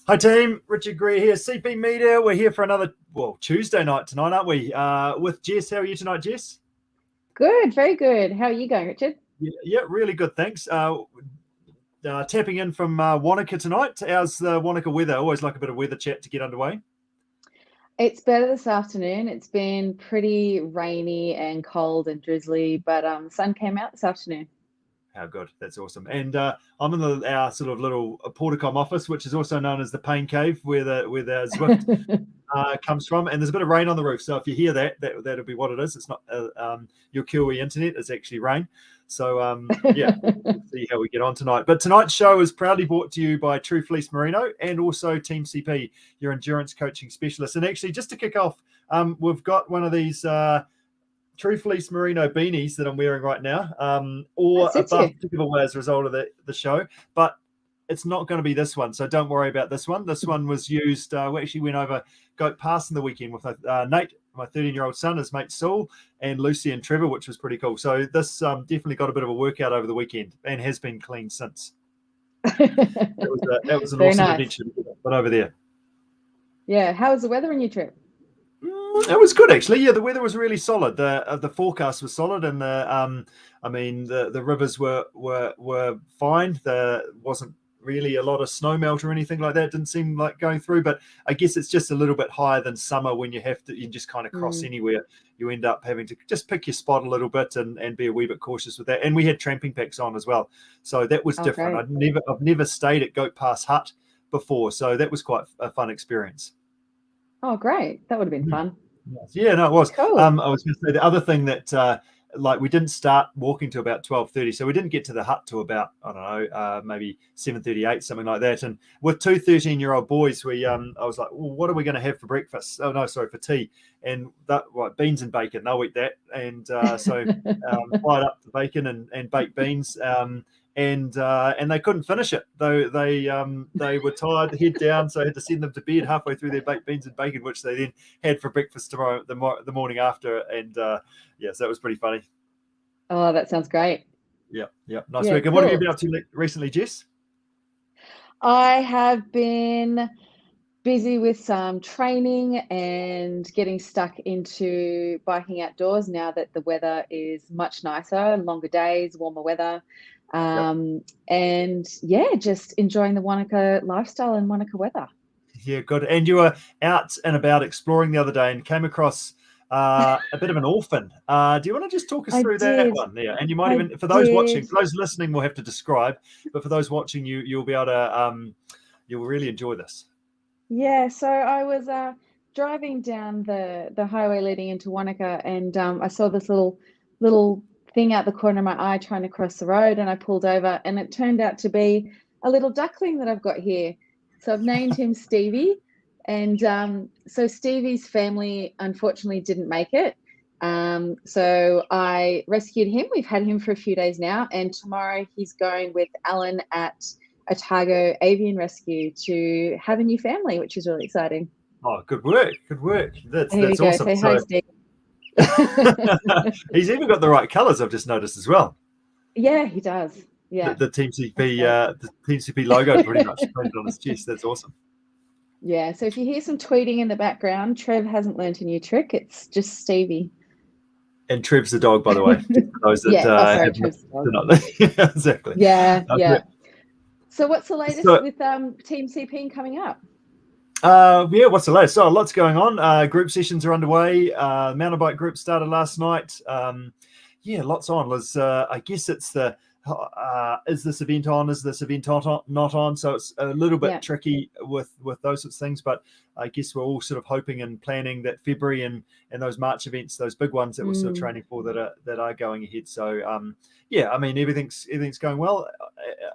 Hi team, Richard Greer here, CP Media. We're here for another, Tuesday night tonight, aren't we? With Jess. How are you tonight, Jess? Good, very good. How are you going, Richard? Yeah, really good, thanks. Tapping in from Wanaka tonight. How's the Wanaka weather? Always like a bit of weather chat to get underway. It's better this afternoon. It's been pretty rainy and cold and drizzly, but the sun came out this afternoon. How good. That's awesome. And I'm in our sort of little Porticom office, which is also known as the Pain Cave, where the Zwift comes from. And there's a bit of rain on the roof. So if you hear that'll be what it is. It's not your Kiwi internet. It's actually rain. So, yeah, we'll see how we get on tonight. But tonight's show is proudly brought to you by True Fleece Merino and also Team CP, your endurance coaching specialist. And actually, just to kick off, we've got one of these True Fleece Merino beanies that I'm wearing right now, or above to give away as a result of the show. But it's not going to be this one, so don't worry about this one. This one was used. We actually went over Goat Pass in the weekend with Nate, my 13-year-old son, his mate Saul, and Lucy and Trevor, which was pretty cool. So this definitely got a bit of a workout over the weekend and has been clean since. That was an awesome adventure to get over there. Yeah, how was the weather on your trip? It was good, actually. Yeah, the weather was really solid. The forecast was solid, and the rivers were fine. There wasn't really a lot of snow melt or anything like that. It didn't seem like going through, but I guess it's just a little bit higher than summer when you just kind of cross anywhere. You end up having to just pick your spot a little bit and be a wee bit cautious with that. And we had tramping packs on as well, so that was different. I've never stayed at Goat Pass Hut before, so that was quite a fun experience. Oh, great. That would have been fun. Yeah, no, it was. Cool. I was going to say the other thing that we didn't start walking to about 12:30, so we didn't get to the hut to about, I don't know, maybe 7:38, something like that. And with two 13-year-old boys, I was like, well, what are we going to have for breakfast? Oh no, sorry, for tea. And beans and bacon, they'll eat that. And so fried up the bacon and baked beans. And they couldn't finish it, though they were tired, head down, so I had to send them to bed halfway through their baked beans and bacon, which they then had for breakfast the morning after. And so that was pretty funny. Oh, that sounds great. Yeah, nice work. And cool. What have you been up to recently, Jess? I have been busy with some training and getting stuck into biking outdoors now that the weather is much nicer, longer days, warmer weather. And just enjoying the Wanaka lifestyle and Wanaka weather. Yeah, good. And you were out and about exploring the other day and came across a bit of an orphan. Do you want to just talk us through that one there? And you might even, for those watching, for those listening, we'll have to describe, but for those watching, you'll be able to, you'll really enjoy this. Yeah, so I was driving down the highway leading into Wanaka, and I saw this little thing out the corner of my eye trying to cross the road, and I pulled over, and it turned out to be a little duckling that I've got here. So I've named him Stevie, and so Stevie's family unfortunately didn't make it. So I rescued him. We've had him for a few days now, and tomorrow he's going with Alan at Otago Avian Rescue to have a new family, which is really exciting. Oh, good work. That's awesome. Say hi, Steve. He's even got the right colours, I've just noticed as well. Yeah, he does. Yeah, the Team CP logo pretty much printed on his chest. That's awesome. Yeah, so if you hear some tweeting in the background, Trev hasn't learnt a new trick. It's just Stevie. And Trev's the dog, by the way. Those that Trev's the dog. Exactly. Yeah. So what's the latest with Team CP coming up? What's the latest? So lots going on. Group sessions are underway. Mountain bike group started last night. Lots on. I guess it's the is this event on? Is this event not on? So it's a little bit tricky with those sorts of things. But I guess we're all sort of hoping and planning that February and those March events, those big ones that we're still training for, that are going ahead. So everything's going well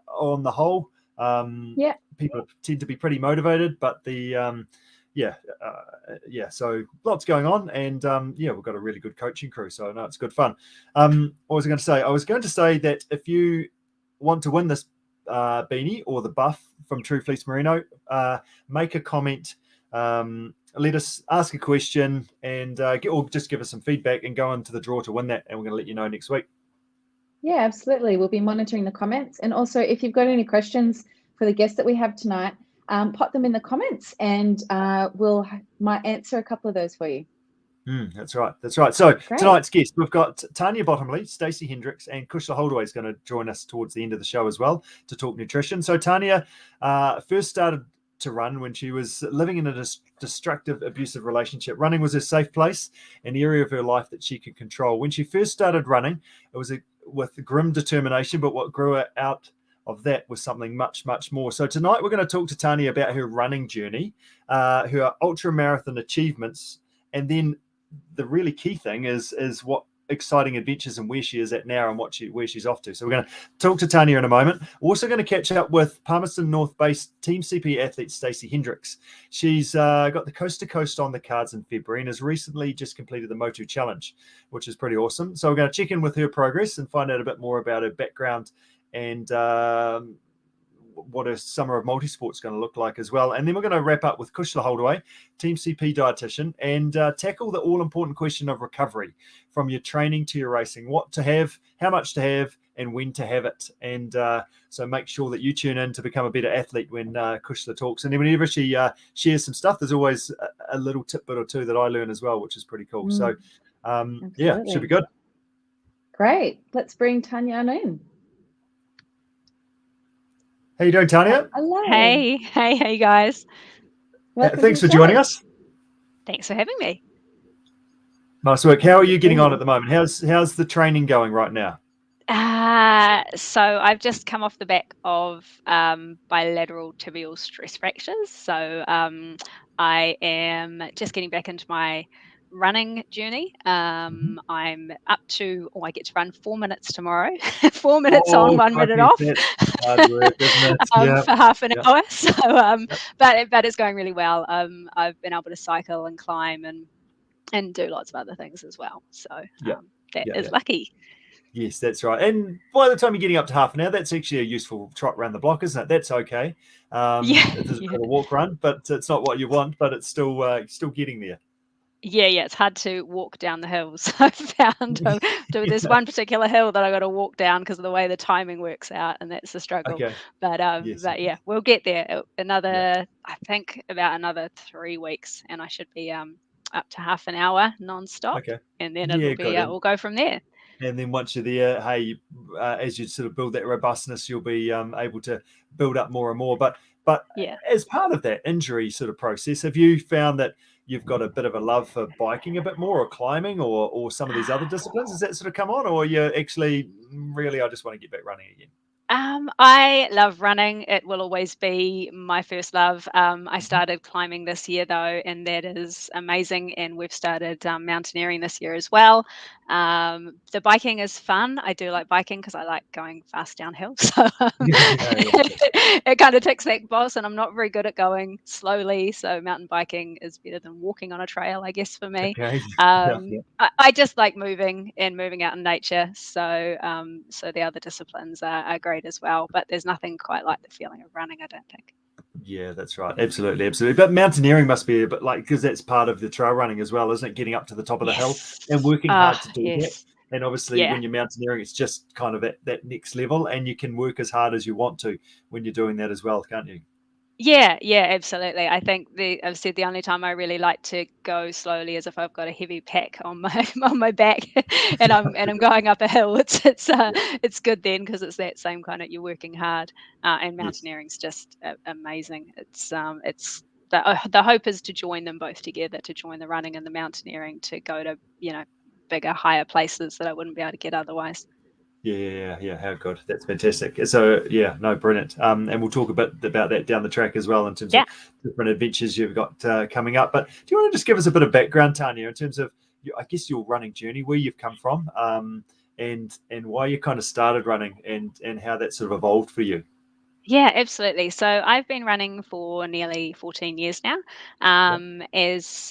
on the whole. People tend to be pretty motivated, but so lots going on, and we've got a really good coaching crew, so no, it's good fun. What was I going to say? I was going to say that if you want to win this beanie or the buff from True Fleece Merino, make a comment, let us ask a question, and or just give us some feedback and go into the draw to win that, and we're going to let you know next week. Yeah, absolutely. We'll be monitoring the comments, and also if you've got any questions for the guest that we have tonight, pop them in the comments, and might answer a couple of those for you. That's right. That's right. So Great. Tonight's guest, we've got Tanya Bottomley, Stacey Hendricks, and Cushla Holdaway is going to join us towards the end of the show as well to talk nutrition. So Tanya first started to run when she was living in a destructive, abusive relationship. Running was a safe place, an area of her life that she could control. When she first started running, it was with grim determination, but what grew out of that was something much, much more. So tonight we're going to talk to Tanya about her running journey, her ultra marathon achievements, and then the really key thing is what exciting adventures and where she is at now and where she's off to. So we're going to talk to Tanya in a moment. We're also going to catch up with Palmerston North based Team CP Athlete Stacey Hendricks. She's got the Coast to Coast on the cards in February and has recently just completed the Motu challenge, which is pretty awesome. So we're going to check in with her progress and find out a bit more about her background and what a summer of multisport is going to look like as well. And then we're going to wrap up with Cushla Holdaway, Team CP Dietitian, and tackle the all-important question of recovery from your training to your racing, what to have, how much to have, and when to have it. And so make sure that you tune in to become a better athlete when Cushla talks. And then whenever she shares some stuff, there's always a little tidbit or two that I learn as well, which is pretty cool. So yeah, should be good. Great. Let's bring Tanya in. How you doing, Tanya? Hello. Hey, guys. Thanks for joining us. Thanks for having me. Nice work. How are you getting on at the moment? How's the training going right now? So I've just come off the back of bilateral tibial stress fractures. So I am just getting back into my running journey. I'm up to, I get to run 4 minutes tomorrow. 4 minutes on, 1 minute off. Hard work, isn't it? For half an hour. So, but it's going really well. I've been able to cycle and climb and do lots of other things as well. So that is lucky. Yes, that's right. And by the time you're getting up to half an hour, that's actually a useful trot around the block, isn't it? That's okay. It is a bit of a walk run, but it's not what you want, but it's still getting there. Yeah, it's hard to walk down the hills. I've found there's one particular hill that I got to walk down because of the way the timing works out, and that's the struggle. Okay. But yeah, we'll get there. I think about another 3 weeks, and I should be up to half an hour non-stop. Okay. And then we'll go from there. And then once you're there, as you sort of build that robustness, you'll be able to build up more and more. But as part of that injury sort of process, have you found that you've got a bit of a love for biking a bit more, or climbing, or some of these other disciplines? Has that sort of come on, or you're actually really, I just want to get back running again? I love running. It will always be my first love. I started climbing this year though, and that is amazing. And we've started mountaineering this year as well. The biking is fun. I do like biking because I like going fast downhill. So it kind of ticks that box, and I'm not very good at going slowly. So mountain biking is better than walking on a trail, I guess, for me. Okay. I just like moving out in nature. So the other disciplines are great as well, but there's nothing quite like the feeling of running, I don't think. Yeah, that's right. Absolutely. But mountaineering must be a bit like, because that's part of the trail running as well, isn't it? Getting up to the top of the hill and working hard to do that. And obviously when you're mountaineering, it's just kind of at that next level, and you can work as hard as you want to when you're doing that as well, can't you? Yeah, absolutely. I think I've said the only time I really like to go slowly is if I've got a heavy pack on my back and I'm going up a hill. It's good then, because it's that same kind of, you're working hard, and mountaineering's just amazing. It's the hope is to join them both together, to join the running and the mountaineering, to go to bigger, higher places that I wouldn't be able to get otherwise. Yeah. How good. That's fantastic. So brilliant. And we'll talk a bit about that down the track as well, in terms of different adventures you've got coming up. But do you want to just give us a bit of background, Tanya, in terms of, I guess, your running journey, where you've come from, and why you kind of started running, and how that sort of evolved for you? Yeah, absolutely. So I've been running for nearly 14 years now. As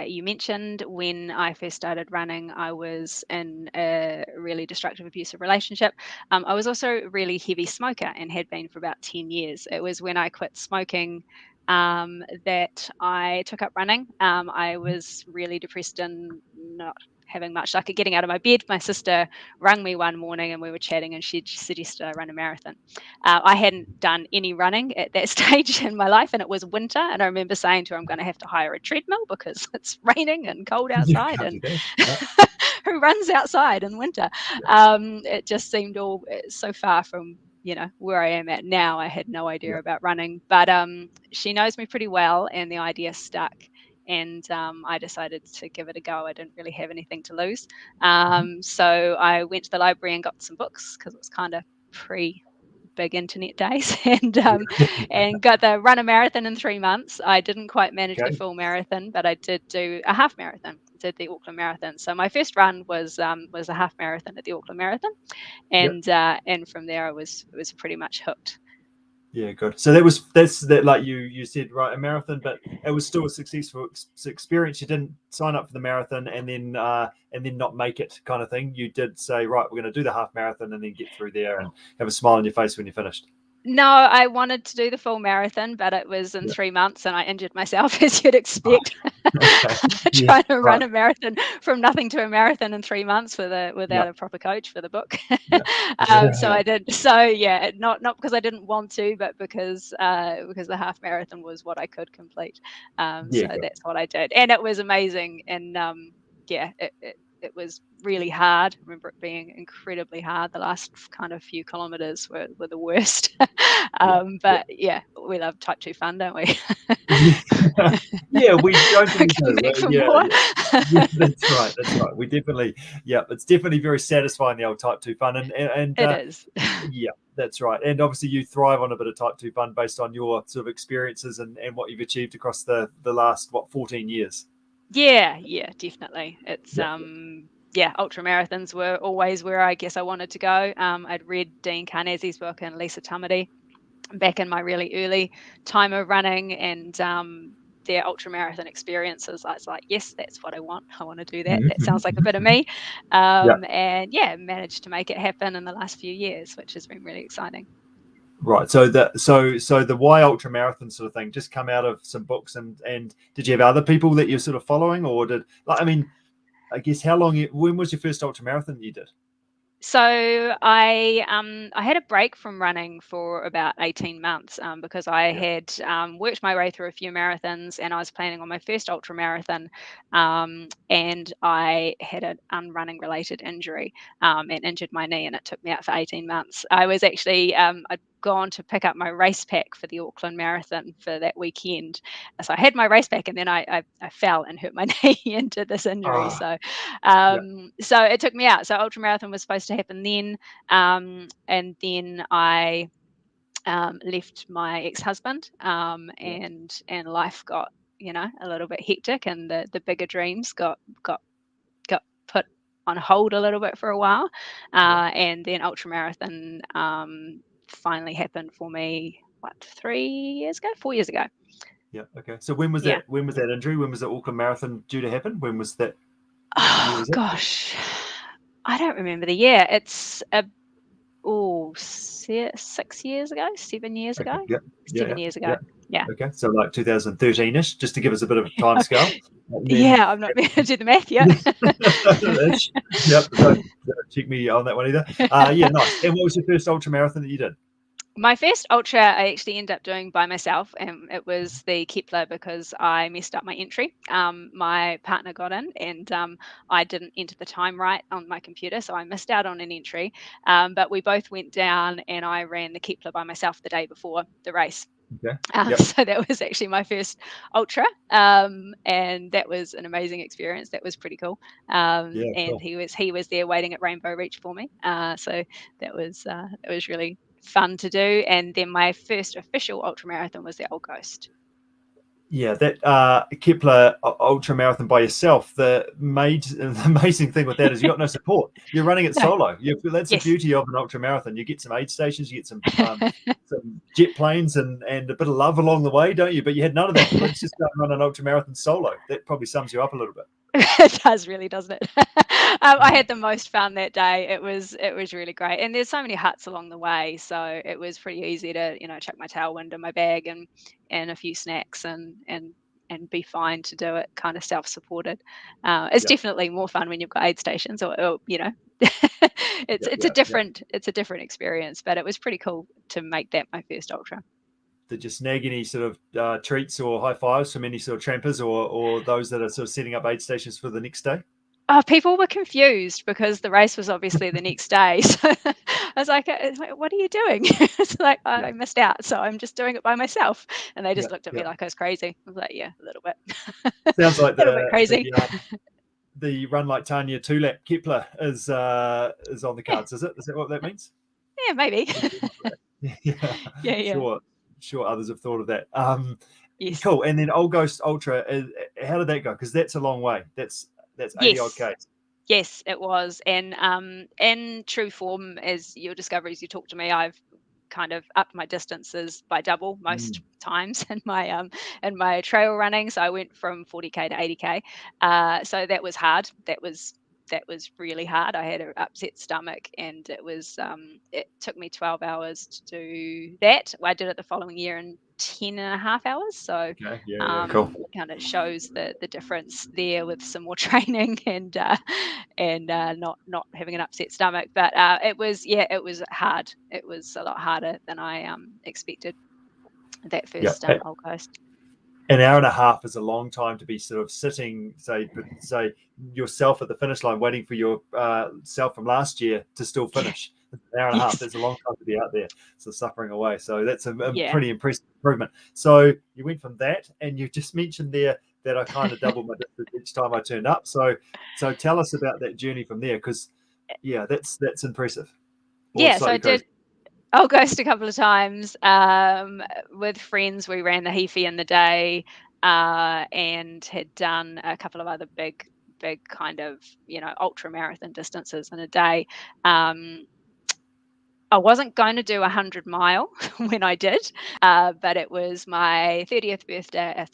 you mentioned, when I first started running, I was in a really destructive, abusive relationship. I was also a really heavy smoker and had been for about 10 years. It was when I quit smoking that I took up running. I was really depressed and not having much luck at getting out of my bed. My sister rang me one morning and we were chatting, and she suggested I run a marathon. I hadn't done any running at that stage in my life, and it was winter. And I remember saying to her, I'm going to have to hire a treadmill because it's raining and cold outside, and who runs outside in winter? It just seemed all so far from where I am at now. I had no idea about running, but she knows me pretty well, and the idea stuck. And I decided to give it a go. I didn't really have anything to lose. So I went to the library and got some books, because it was kind of pre-big internet days, and got the run a marathon in 3 months. I didn't quite manage the full marathon, but I did do a half marathon. Did the Auckland Marathon. So my first run was a half marathon at the Auckland Marathon, and from there I was pretty much hooked. Yeah, good. So that's like you said, right, a marathon, but it was still a successful experience. You didn't sign up for the marathon and then not make it, kind of thing. You did say, right, we're going to do the half marathon and then get through there and have a smile on your face when you finished. No, I wanted to do the full marathon, but it was in 3 months, and I injured myself, as you'd expect. Trying to run a marathon from nothing to a marathon in 3 months without a proper coach for the book. So I did. So not because I didn't want to, but because the half marathon was what I could complete. So that's what I did, and it was amazing. And it was really hard. I remember it being incredibly hard. The last kind of few kilometers were the worst. But we love type 2 fun, don't we? We don't think so. That's right. We definitely, it's definitely very satisfying, the old type 2 fun, and it is. That's right. And obviously you thrive on a bit of type 2 fun based on your sort of experiences and what you've achieved across the last 14 years. Yeah, definitely. It's ultra marathons were always where I guess I wanted to go. I'd read Dean Carnesi's book and Lisa Tumity back in my really early time of running, and their ultra marathon experiences. I was like, yes, that's what I want. I want to do that. That sounds like a bit of me. And managed to make it happen in the last few years, which has been really exciting. Right. So the why ultra marathon sort of thing just come out of some books, and did you have other people that you're sort of following, or I guess when was your first ultra marathon that you did? So I had a break from running for about 18 months because I had worked my way through a few marathons, and I was planning on my first ultra marathon, and I had an unrunning related injury and injured my knee, and it took me out for 18 months. I was actually I'd gone to pick up my race pack for the Auckland Marathon for that weekend. So I had my race pack, and then I fell and hurt my knee into this injury. So it took me out. So ultra marathon was supposed to happen then, and then I left my ex-husband, and life got a little bit hectic, and the bigger dreams got put on hold a little bit for a while, and then ultra marathon finally happened for me 4 years ago. Okay. So when was that injury? When was the Auckland Marathon due to happen? When was that? Oh gosh, I don't remember the year. It's 6 years ago, 7 years ago. 7 years ago. Yeah. Okay. So like 2013ish, just to give us a bit of a time scale. I'm not going to do the math yet. Don't check me on that one either. Nice. And what was your first ultra marathon that you did? My first ultra I actually ended up doing by myself, and it was the Kepler, because I messed up my entry. My partner got in, and I didn't enter the time right on my computer, so I missed out on an entry. But we both went down, and I ran the Kepler by myself the day before the race. Okay. So that was actually my first ultra, and that was an amazing experience. That was pretty cool. And cool. He was there waiting at Rainbow Reach for me. So that was really fun to do. And then my first official ultra marathon was the Old Coast. Yeah, that Kepler ultra marathon by yourself. The amazing thing with that is you got no support. You're running it solo. That's the beauty of an ultra marathon. You get some aid stations, you get some jet planes, and a bit of love along the way, don't you? But you had none of that. Let's just go and run an ultra marathon solo. That probably sums you up a little bit. It does, really, doesn't it? I had the most fun that day. It was really great, and there's so many huts along the way, so it was pretty easy to chuck my tailwind in my bag and a few snacks and and be fine to do it kind of self-supported. It's definitely more fun when you've got aid stations, or it's a different experience, but it was pretty cool to make that my first ultra. Did you snag any sort of treats or high fives from any sort of trampers or those that are sort of setting up aid stations for the next day? Oh, people were confused because the race was obviously the next day. So I was like, what are you doing? It's like, I missed out, so I'm just doing it by myself. And they just looked at me like I was crazy. I was like, yeah, a little bit. Sounds like a little bit crazy. The Run Like Tanya 2-lap Kepler is on the cards, is it? Is that what that means? Yeah, maybe. Yeah. Sure others have thought of that. Yes. Cool. And then Old Ghost Ultra, how did that go? Because that's a long way. That's 80 odd Ks. Yes, it was. And in true form, as your discoveries, you talked to me, I've kind of upped my distances by double most times in my trail running. So I went from 40K to 80K. So that was hard. That was really hard. I had an upset stomach, and it took me 12 hours to do that. I did it the following year in 10.5 hours. So cool. It kind of shows the difference there with some more training and not having an upset stomach. But it was hard. It was a lot harder than I expected. That first Old Coast. An hour and a half is a long time to be sort of sitting, say yourself at the finish line, waiting for your self from last year to still finish. An hour and a half. That's a long time to be out there, so suffering away. So that's a pretty impressive improvement. So you went from that, and you just mentioned there that I kind of doubled my distance each time I turned up. So tell us about that journey from there, because that's impressive. So I did. I'll ghost a couple of times with friends. We ran the Heafy in the day and had done a couple of other big kind of ultra marathon distances in a day. I wasn't going to do 100 mile when I did, but it was my 30th birthday.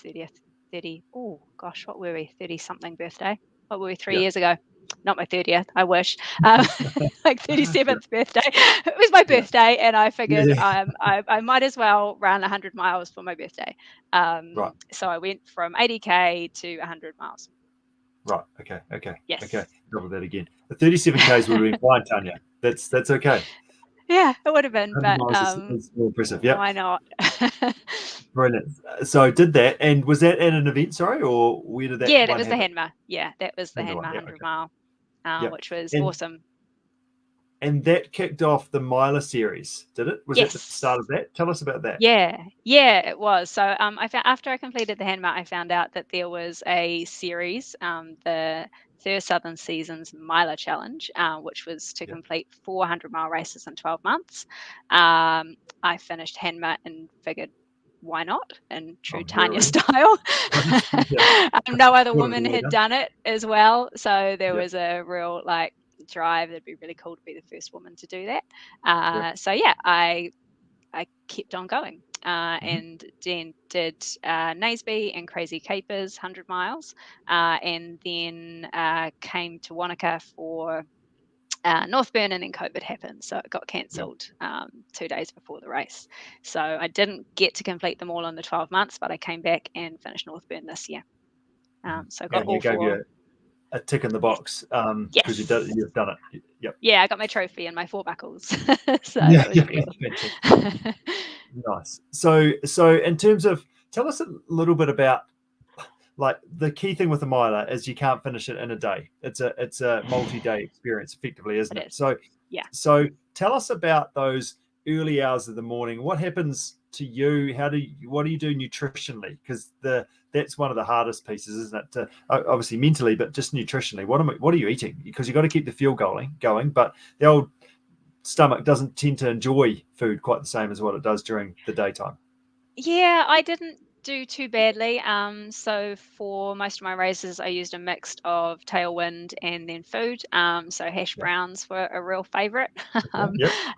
30. Oh gosh, what were we? 30 something birthday. What were we 3 years ago? Not my 30th, I wish. Like 37th birthday. It was my birthday, and I figured I might as well run 100 miles for my birthday. So I went from 80K to 100 miles. Right. Okay. Yes. Okay. Double that again. The 37 Ks would have been fine, Tanya. That's okay. Yeah, it would have been, but it's more impressive. Yeah. Why not? Brilliant. So did that, and was that at an event? Sorry, or where did that? Yeah, that was the Henma. Yeah, that was the Henma 100 mile, which was awesome. And that kicked off the Miler series, did it? Was that the start of that? Tell us about that. Yeah, it was. So after I completed the Henma, I found out that there was a series, the Third Southern Seasons Miler Challenge, which was to complete 400-mile races in 12 months. I finished Henma and figured, why not, in true Tanya style. No other woman had done it as well, so there was a real drive. It'd be really cool to be the first woman to do that. So I kept on going and then did Naseby and Crazy Capers 100 miles, and then came to Wanaka for Northburn, and then COVID happened, so it got cancelled 2 days before the race. So I didn't get to complete them all in the 12 months, but I came back and finished Northburn this year. So I got all gave four. You a tick in the box because you've done it. Yep. Yeah, I got my trophy and my 4 buckles. So it was pretty cool. Nice. So in terms of, tell us a little bit about, like, the key thing with the miler is you can't finish it in a day. It's a multi-day experience, effectively, isn't it? So tell us about those early hours of the morning. What happens to you? What do you do nutritionally? Because that's one of the hardest pieces, isn't it? Obviously mentally, but just nutritionally. What are you eating? Because you've got to keep the fuel going, but the old stomach doesn't tend to enjoy food quite the same as what it does during the daytime. Yeah, I didn't do too badly. So for most of my races, I used a mix of tailwind and then food. So hash browns were a real favourite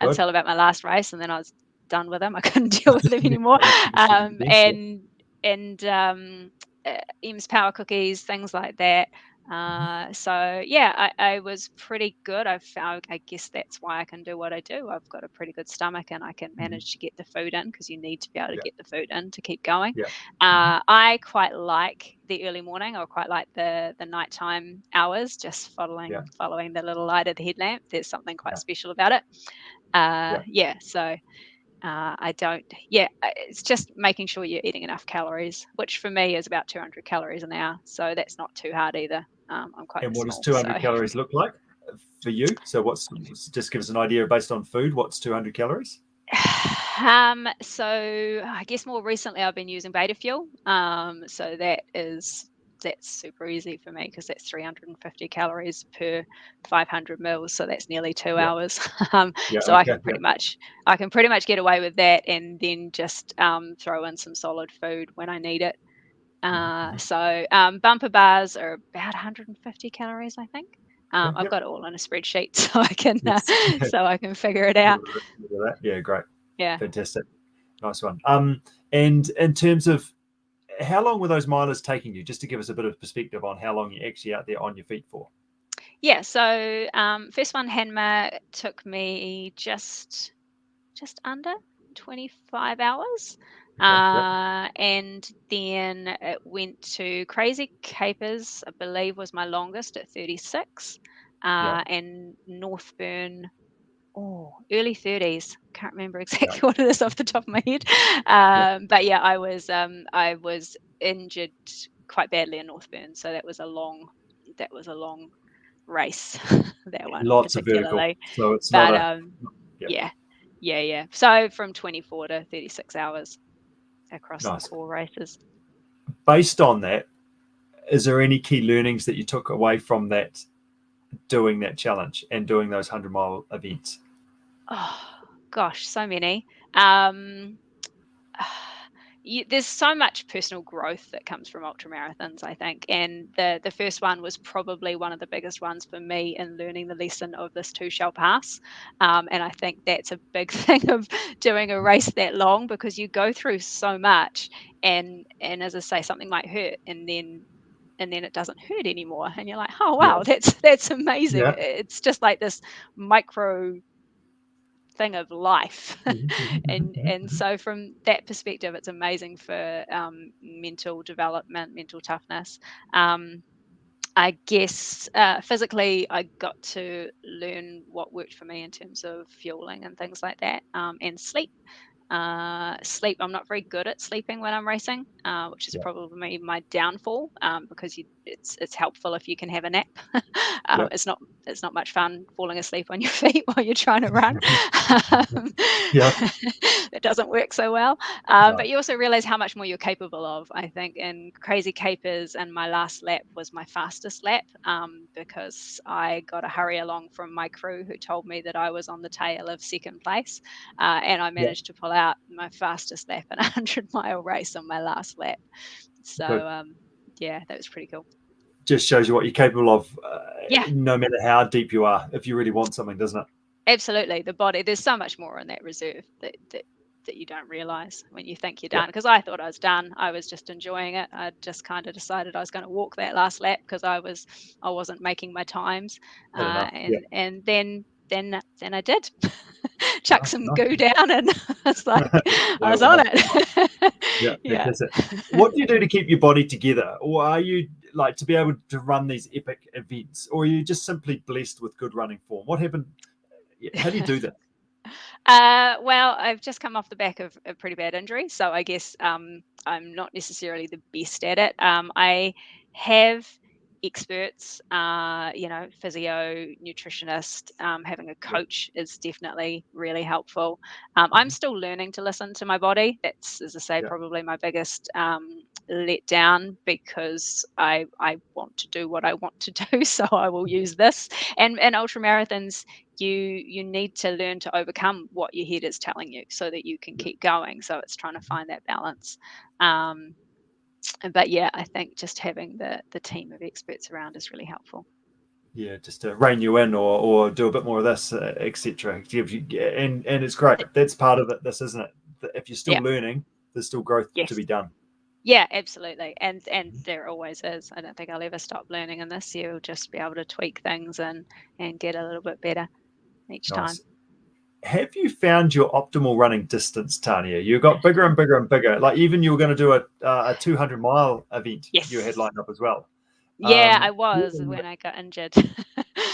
until about my last race, and then I was done with them. I couldn't deal with them anymore. And Em's power cookies, things like that. So yeah, I was pretty good. I guess that's why I can do what I do. I've got a pretty good stomach and I can manage to get the food in, because you need to be able to get the food in to keep going. I quite like the early morning, or quite like the nighttime hours, just following the little light of the headlamp. There's something quite special about it. So I don't, it's just making sure you're eating enough calories, which for me is about 200 calories an hour. So that's not too hard either. I'm quite And what small, does 200 calories look like for you? So just give us an idea based on food, what's 200 calories? So I guess more recently I've been using beta fuel. So that's super easy for me, because that's 350 calories per 500 mils. So that's nearly 2 hours. So I can pretty much get away with that, and then just throw in some solid food when I need it. So bumper bars are about 150 calories, I think. I've got it all in a spreadsheet, so I can figure it out. Yeah, great. Yeah, fantastic, nice one. And in terms of, how long were those milers taking you? Just to give us a bit of perspective on how long you're actually out there on your feet for. Yeah. So first one, Hanma, took me just under 25 hours. And then it went to Crazy Capers, I believe, was my longest at 36. And Northburn, early 30s. Can't remember exactly what it is off the top of my head. But yeah, I was injured quite badly in Northburn, so that was a long race. That one, lots of vertical, so it's but not yeah. So from 24 to 36 hours across the 4 races. Based on that, is there any key learnings that you took away from that, doing that challenge and doing those 100-mile events? Oh gosh, so many. There's so much personal growth that comes from ultramarathons, I think, and the first one was probably one of the biggest ones for me in learning the lesson of this too shall pass. And I think that's a big thing of doing a race that long, because you go through so much, and as I say, something might hurt, and then it doesn't hurt anymore, and you're like, oh wow, that's amazing. It's just like this micro thing of life. and so from that perspective, it's amazing for mental development, mental toughness. I guess physically, I got to learn what worked for me in terms of fueling and things like that, and sleep. Sleep, I'm not very good at sleeping when I'm racing, which is probably my downfall, because it's helpful if you can have a nap. It's not much fun falling asleep on your feet while you're trying to run. It doesn't work so well. But you also realize how much more you're capable of, I think. And Crazy Capers, and my last lap was my fastest lap, because I got a hurry along from my crew, who told me that I was on the tail of second place, and I managed to pull out my fastest lap in a 100-mile race on my last lap. So that was pretty cool. Just shows you what you're capable of, no matter how deep you are, if you really want something, doesn't it? Absolutely. The body, there's so much more in that reserve that you don't realize when you think you're done. Because I thought I was done. I was just enjoying it. I just kind of decided I was going to walk that last lap, because I wasn't making my times, and then I did chuck some goo down, and it's like I was on it. What do you do to keep your body together, or are you like to be able to run these epic events, or are you just simply blessed with good running form? What happened? How do you do that? Well, I've just come off the back of a pretty bad injury, so I guess I'm not necessarily the best at it. I have experts, physio, nutritionist. Having a coach is definitely really helpful. I'm still learning to listen to my body. That's, as I say, probably my biggest let down, because I want to do what I want to do, so I will use this. And ultra marathons, you need to learn to overcome what your head is telling you, so that you can keep going. So it's trying to find that balance. But yeah, I think just having the team of experts around is really helpful. Yeah, just to rein you in, or do a bit more of this, etc. And it's great. That's part of it. This, isn't it? If you're still learning, there's still growth to be done. Yeah, absolutely. And there always is. I don't think I'll ever stop learning in this. You'll just be able to tweak things and get a little bit better each time. Nice. Have you found your optimal running distance, Tanya? You got bigger and bigger and bigger. Like even you were going to do a 200-mile event. Yes. You had lined up as well. Yeah, I was when I got injured.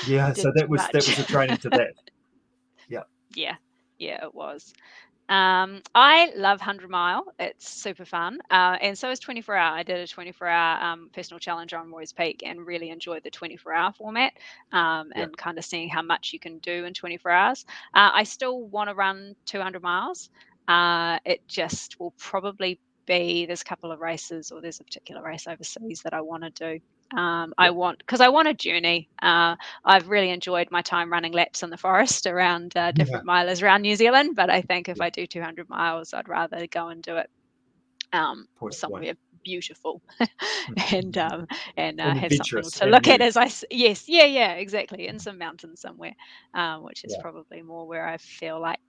Yeah, so that was the training to that. Yeah. Yeah, it was. I love 100-mile. It's super fun. And so is 24-hour. I did a 24-hour personal challenge on Roy's Peak and really enjoyed the 24-hour format and kind of seeing how much you can do in 24 hours. I still want to run 200 miles. It just will probably be, there's a couple of races, or there's a particular race overseas that I want to do. I want a journey. I've really enjoyed my time running laps in the forest around different milers around New Zealand, but I think if I do 200 miles, I'd rather go and do it somewhere beautiful and have something to look at as exactly, in some mountains somewhere, which is probably more where I feel like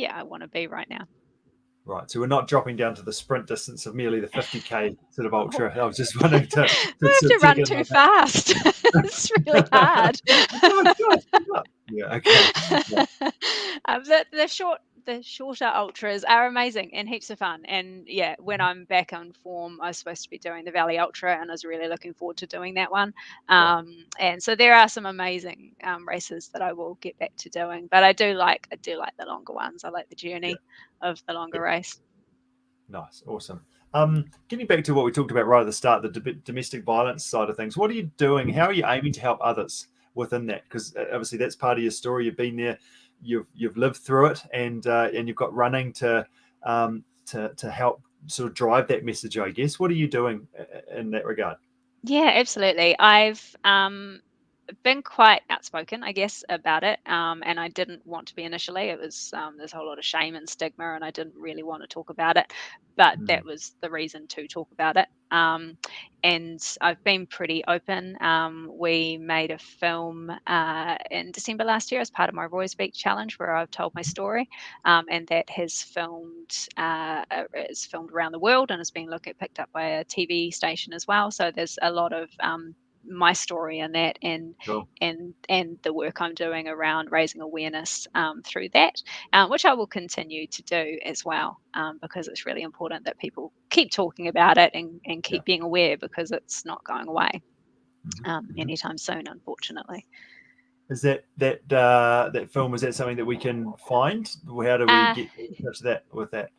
I want to be right now. Right, so we're not dropping down to the sprint distance of merely the 50k sort of ultra. I was just wanting to have to run too fast. It's really hard. Yeah, okay. The shorter ultras are amazing and heaps of fun. And when I'm back on form, I was supposed to be doing the Valley Ultra, and I was really looking forward to doing that one. And so there are some amazing races that I will get back to doing. But I do like the longer ones. I like the journey of the longer race. Nice, awesome. Getting back to what we talked about right at the start, the domestic violence side of things. What are you doing? How are you aiming to help others within that? Because obviously that's part of your story. You've been there. You've lived through it, and you've got running to help sort of drive that message, I guess. What are you doing in that regard? Yeah, absolutely. I've been quite outspoken, I guess, about it, and I didn't want to be initially. It was there's a whole lot of shame and stigma, and I didn't really want to talk about it, but that was the reason to talk about it. And I've been pretty open. We made a film in December last year as part of my Roy's Peak challenge, where I've told my story, and that has filmed around the world and has been picked up by a TV station as well. So there's a lot of my story in that, and the work I'm doing around raising awareness through that, which I will continue to do as well, because it's really important that people keep talking about it and keep being aware, because it's not going away anytime soon, unfortunately. Is that film, is that something that we can find? How do we get in touch with that?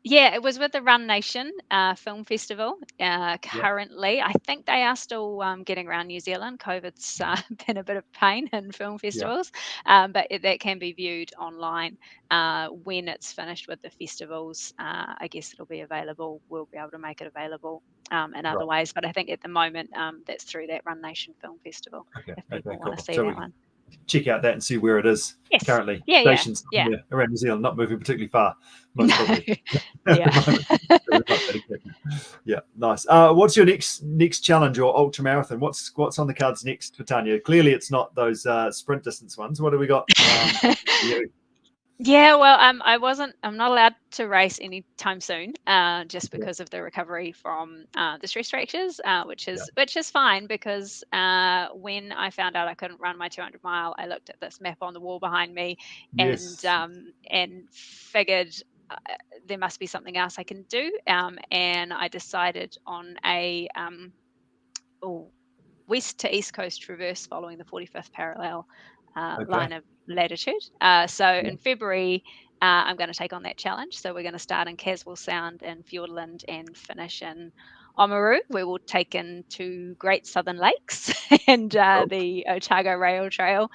Yeah, it was with the Run Nation Film Festival. Currently, I think they are still getting around New Zealand. COVID's been a bit of pain in film festivals, but that can be viewed online. When it's finished with the festivals, I guess it'll be available. We'll be able to make it available in other ways. But I think at the moment, that's through that Run Nation Film Festival, if people want to see that one. Check out that and see where it is currently. Stations around New Zealand, not moving particularly far, most probably. Nice. What's your next challenge or ultra marathon? What's on the cards next for Tanya? Clearly, it's not those sprint distance ones. What have we got? Yeah, well, I'm not allowed to race anytime soon, just because of the recovery from the stress fractures, which is fine, because when I found out I couldn't run my 200-mile, I looked at this map on the wall behind me and figured there must be something else I can do, and I decided on a west to east coast traverse following the 45th parallel line of latitude. So in February, I'm going to take on that challenge. So we're going to start in Caswell Sound in Fiordland and finish in Oamaru, where we'll take in 2 Great Southern Lakes and the Otago Rail Trail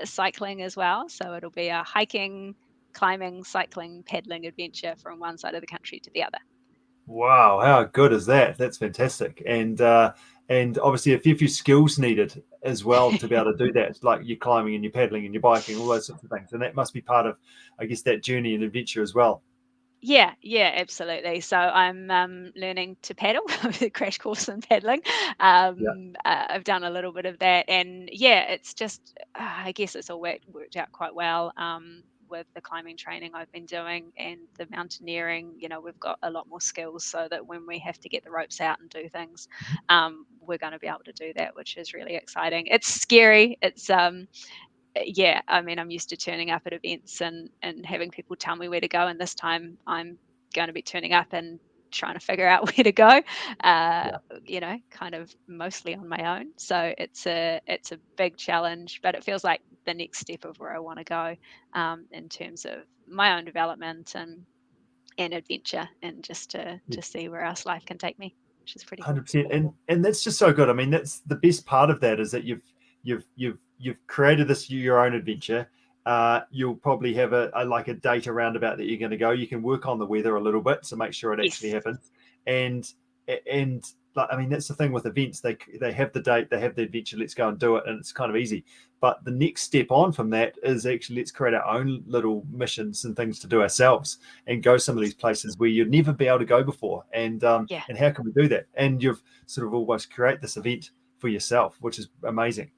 cycling as well. So it'll be a hiking, climbing, cycling, paddling adventure from one side of the country to the other. Wow, how good is that? That's fantastic. And obviously a few skills needed as well to be able to do that, like your climbing and your paddling and your biking, all those sorts of things. And that must be part of, I guess, that journey and adventure as well. Yeah, absolutely. So I'm learning to paddle with a crash course in paddling. I've done a little bit of that, and it's just I guess it's all worked out quite well. with the climbing training I've been doing and the mountaineering, we've got a lot more skills, so that when we have to get the ropes out and do things, we're going to be able to do that, which is really exciting. It's scary. It's yeah, I mean, I'm used to turning up at events and having people tell me where to go, and this time I'm going to be turning up and trying to figure out where to go, kind of mostly on my own. So it's a big challenge, but it feels like the next step of where I want to go, in terms of my own development and adventure, and just to see where else life can take me, which is pretty cool. 100%. And that's just so good. I mean, that's the best part of that, is that you've created this your own adventure. You'll probably have a date around about that you're going to go. You can work on the weather a little bit to make sure it actually happens. And I mean, that's the thing with events. They have the date, they have the adventure, let's go and do it, and it's kind of easy. But the next step on from that is actually, let's create our own little missions and things to do ourselves, and go some of these places where you'd never be able to go before. And and how can we do that? And you've sort of almost create this event for yourself, which is amazing.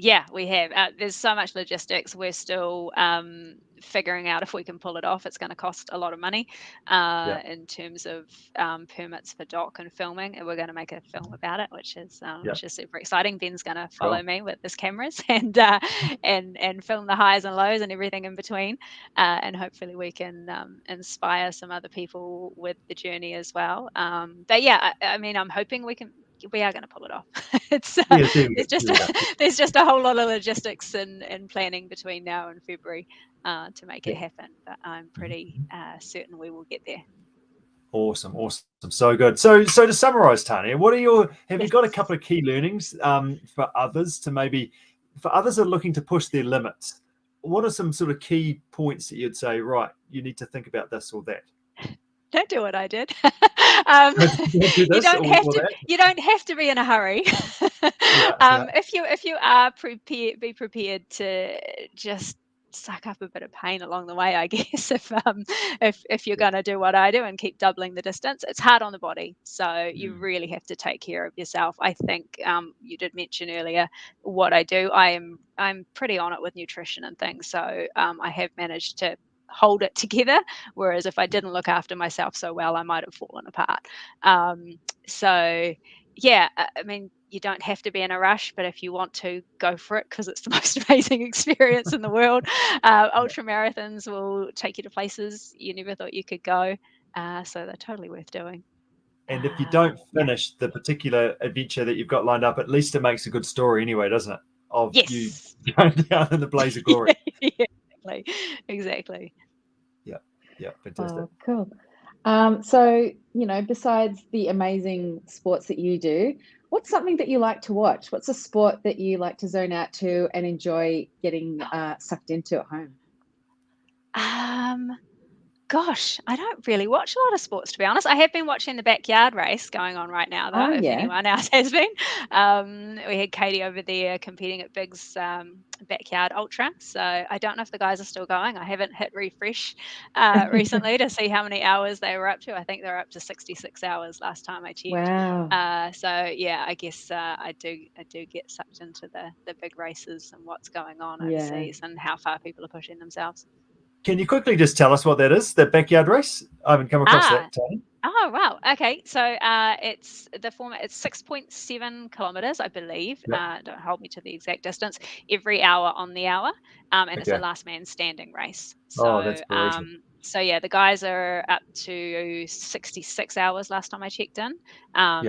Yeah, we have. There's so much logistics. We're still figuring out if we can pull it off. It's going to cost a lot of money in terms of permits for doc and filming, and we're going to make a film about it, which is super exciting. Ben's going to follow me with his cameras and film the highs and lows and everything in between, and hopefully we can inspire some other people with the journey as well. But yeah, I mean, I'm hoping we are going to pull it off. There's just a whole lot of logistics and planning between now and February to make it happen, but I'm pretty certain we will get there. Awesome, so good. So to summarize, Tanya, have you got a couple of key learnings for others for others that are looking to push their limits? What are some sort of key points that you'd say, right, you need to think about this or that? Don't do what I did. You don't have to be in a hurry. If you are prepared, be prepared to just suck up a bit of pain along the way, I guess. If you're going to do what I do and keep doubling the distance, it's hard on the body. So you really have to take care of yourself. I think you did mention earlier what I do. I'm pretty on it with nutrition and things. So I have managed to hold it together, whereas if I didn't look after myself so well, I might have fallen apart. So yeah, I mean, you don't have to be in a rush, but if you want to, go for it, because it's the most amazing experience in the world. Ultra marathons will take you to places you never thought you could go, so they're totally worth doing. And if you don't finish the particular adventure that you've got lined up, at least it makes a good story anyway, doesn't it? Of you going down in the blaze of glory. Exactly. Yeah, fantastic. Oh, cool. So, besides the amazing sports that you do, what's something that you like to watch? What's a sport that you like to zone out to and enjoy getting sucked into at home? Gosh, I don't really watch a lot of sports, to be honest. I have been watching the backyard race going on right now, though, if anyone else has been. We had Katie over there competing at Big's backyard ultra. So I don't know if the guys are still going. I haven't hit refresh recently to see how many hours they were up to. I think they were up to 66 hours last time I checked. Wow. So yeah, I guess I do get sucked into the big races and what's going on overseas and how far people are pushing themselves. Can you quickly just tell us what that is, the backyard race? I haven't come across that, Tony. Oh, wow. Okay. So it's the format. It's 6.7 kilometers, I believe. Don't hold me to the exact distance. Every hour on the hour. And it's a last man standing race. So, that's brutal. So yeah, the guys are up to 66 hours last time I checked in.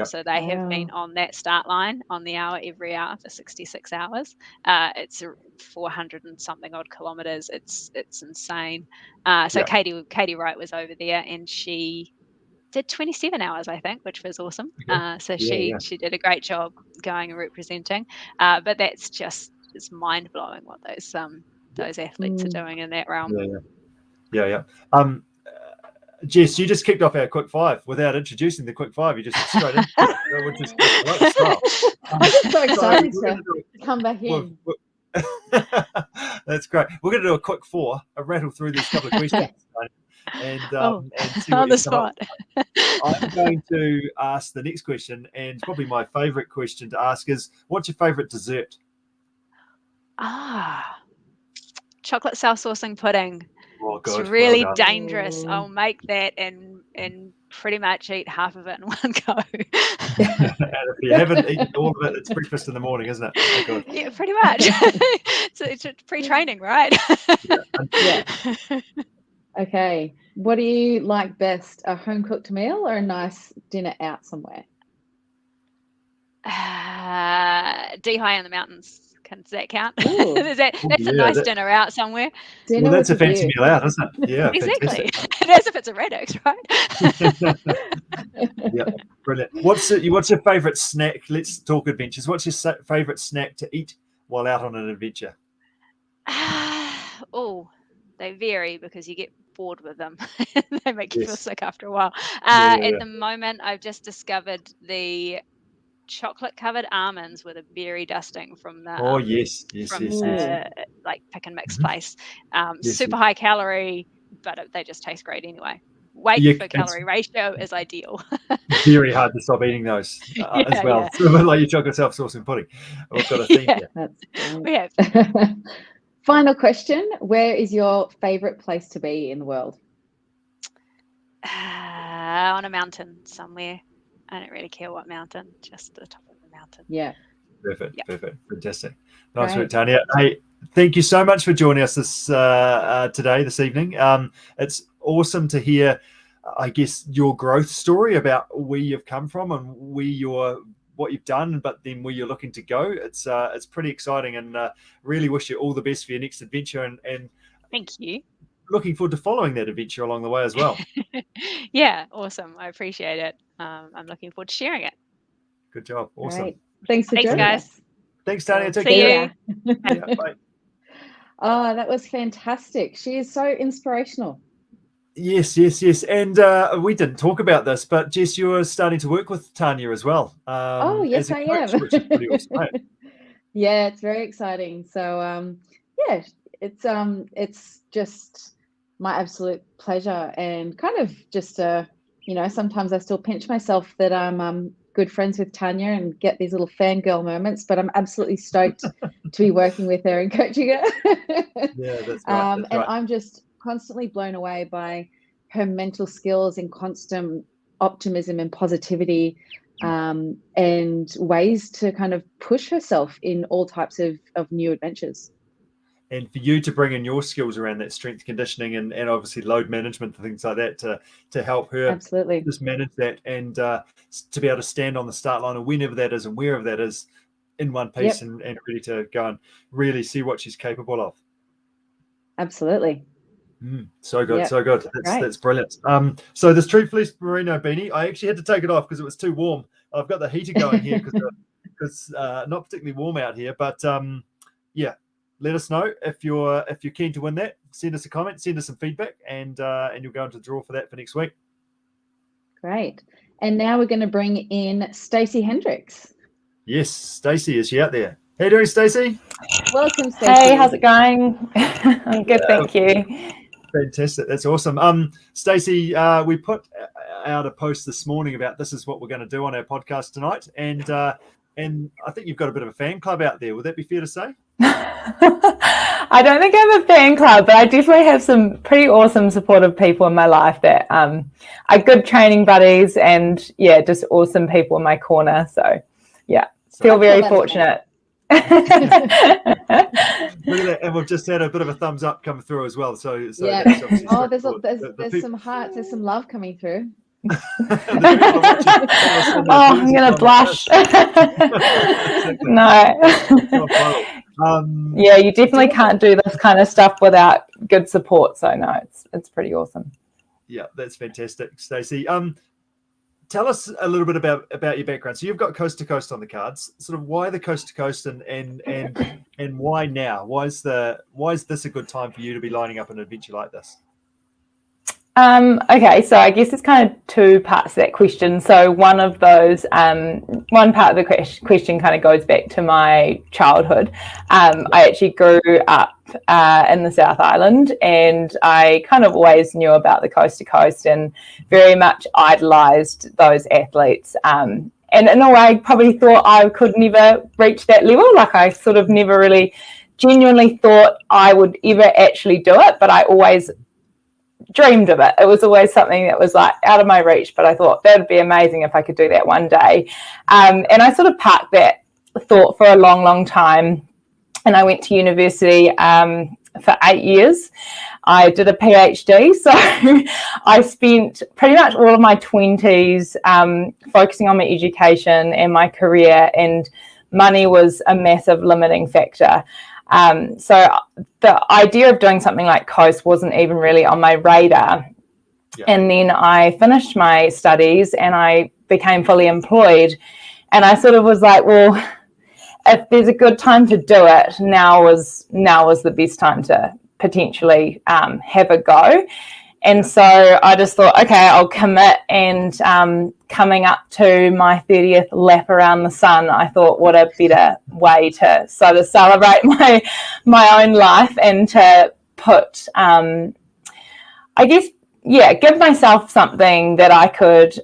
So they have been on that start line on the hour every hour for 66 hours. It's 400 and something odd kilometers. It's insane. So Katie Wright was over there, and she did 27 hours, I think, which was awesome. So she did a great job going and representing. But that's it's mind blowing what those athletes are doing in that realm. Yeah. Jess, you just kicked off our quick five without introducing the quick five. You just straight into it, which is like style. I'm just so excited to come back in. That's great. We're going to do a quick four, rattle through these couple of questions. And see on the spot. I'm going to ask the next question, and probably my favorite question to ask is, what's your favorite dessert? chocolate self-saucing pudding. Oh, good. It's really Well done. dangerous. I'll make that and pretty much eat half of it in one go. And if you haven't eaten all of it, it's breakfast in the morning, isn't it? Oh, God. Yeah, pretty much. It's pre-training, right? Yeah. Okay. What do you like best, a home-cooked meal or a nice dinner out somewhere? D-High in the mountains. Does that count? Ooh. That's a nice dinner out somewhere. Dinner Well, that's a with fancy view. meal out, isn't it? Yeah, Exactly. fantastic. As if it's a Radix, right? Yeah, brilliant. What's your favourite snack? Let's talk adventures. What's your favourite snack to eat while out on an adventure? They vary because you get bored with them. They make you feel Yes. sick after a while. Yeah. At the moment, I've just discovered the chocolate-covered almonds with a berry dusting from the Oh, yes. like pick and mix place. Yes, Super yes. high calorie, but they just taste great anyway. Weight Yeah, for it's calorie ratio is ideal. very hard to stop eating those as well. Yeah. Sort of like your chocolate self-saucing pudding. We've got a theme here. That's We have. Final question. Where is your favorite place to be in the world? On a mountain somewhere. I don't really care what mountain, just the top of the mountain. Yeah. Perfect. Yeah. Perfect. Fantastic. Nice Great. work, Tanya. Hey, thank you so much for joining us this evening. It's awesome to hear, I guess, your growth story about where you've come from and what you've done, but then where you're looking to go. It's pretty exciting, and really wish you all the best for your next adventure, and Thank you. looking forward to following that adventure along the way as well. Yeah, awesome. I appreciate it. I'm looking forward to sharing it. Good job. Awesome. Great. Thanks for joining guys. us. Thanks, Tanya. Take See care. you. Yeah, bye. Oh, that was fantastic. She is so inspirational. Yes. And we didn't talk about this, but Jess, you're starting to work with Tanya as well. Oh, yes, as a I coach, am. which is pretty awesome. Right? Yeah, it's very exciting. So, yeah, it's just my absolute pleasure, and kind of just, sometimes I still pinch myself that I'm good friends with Tanya and get these little fangirl moments, but I'm absolutely stoked to be working with her and coaching her. Yeah, that's right. And I'm just constantly blown away by her mental skills and constant optimism and positivity, and ways to kind of push herself in all types of new adventures. And for you to bring in your skills around that strength conditioning and obviously load management and things like that to help her Absolutely just manage that, and to be able to stand on the start line, and whenever that is and wherever that is, in one piece. Yep. and ready to go and really see what she's capable of. Absolutely. So good. Yep. So good. That's brilliant. So this True Fleece merino beanie, I actually had to take it off because it was too warm. I've got the heater going here because not particularly warm out here, but yeah. Let us know if you're keen to win that. Send us a comment, send us some feedback, and you'll go into the draw for that for next week. Great. And now we're going to bring in Stacey Hendricks. Yes, Stacey, is she out there? How you doing, Stacey? Welcome, Stacey. Hey, how's it going? I'm good, thank you. Fantastic. That's awesome. Stacey, we put out a post this morning about this is what we're going to do on our podcast tonight, and I think you've got a bit of a fan club out there. Would that be fair to say? I don't think I have a fan club, but I definitely have some pretty awesome supportive people in my life that are good training buddies, and yeah, just awesome people in my corner. So yeah, feel very fortunate. Look at that, and we've just had a bit of a thumbs up come through as well. So yeah. Oh, there's some hearts, there's some love coming through. I'm gonna blush. No. Yeah, you definitely can't do this kind of stuff without good support. So no, it's pretty awesome. Yeah, that's fantastic, Stacey. Tell us a little bit about your background. So you've got Coast to Coast on the cards. Sort of why the Coast to Coast, and why now? Why is this a good time for you to be lining up an adventure like this? Okay, so I guess there's kind of two parts to that question. So one of those, one part of the question kind of goes back to my childhood. I actually grew up in the South Island, and I kind of always knew about the Coast to Coast and very much idolised those athletes. And in a way, probably thought I could never reach that level. Like I sort of never really genuinely thought I would ever actually do it, but I always dreamed of it. It was always something that was like out of my reach, but I thought that would be amazing if I could do that one day. And I sort of parked that thought for a long time. And I went to university for 8 years. I did a PhD, so I spent pretty much all of my 20s focusing on my education and my career, and money was a massive limiting factor. So the idea of doing something like Coast wasn't even really on my radar. Yeah. And then I finished my studies and I became fully employed. And I sort of was like, well, if there's a good time to do it, now was the best time to potentially have a go. And so I just thought, okay, I'll commit. And coming up to my 30th lap around the sun, I thought, what a better way to sort of celebrate my own life and to put, give myself something that I could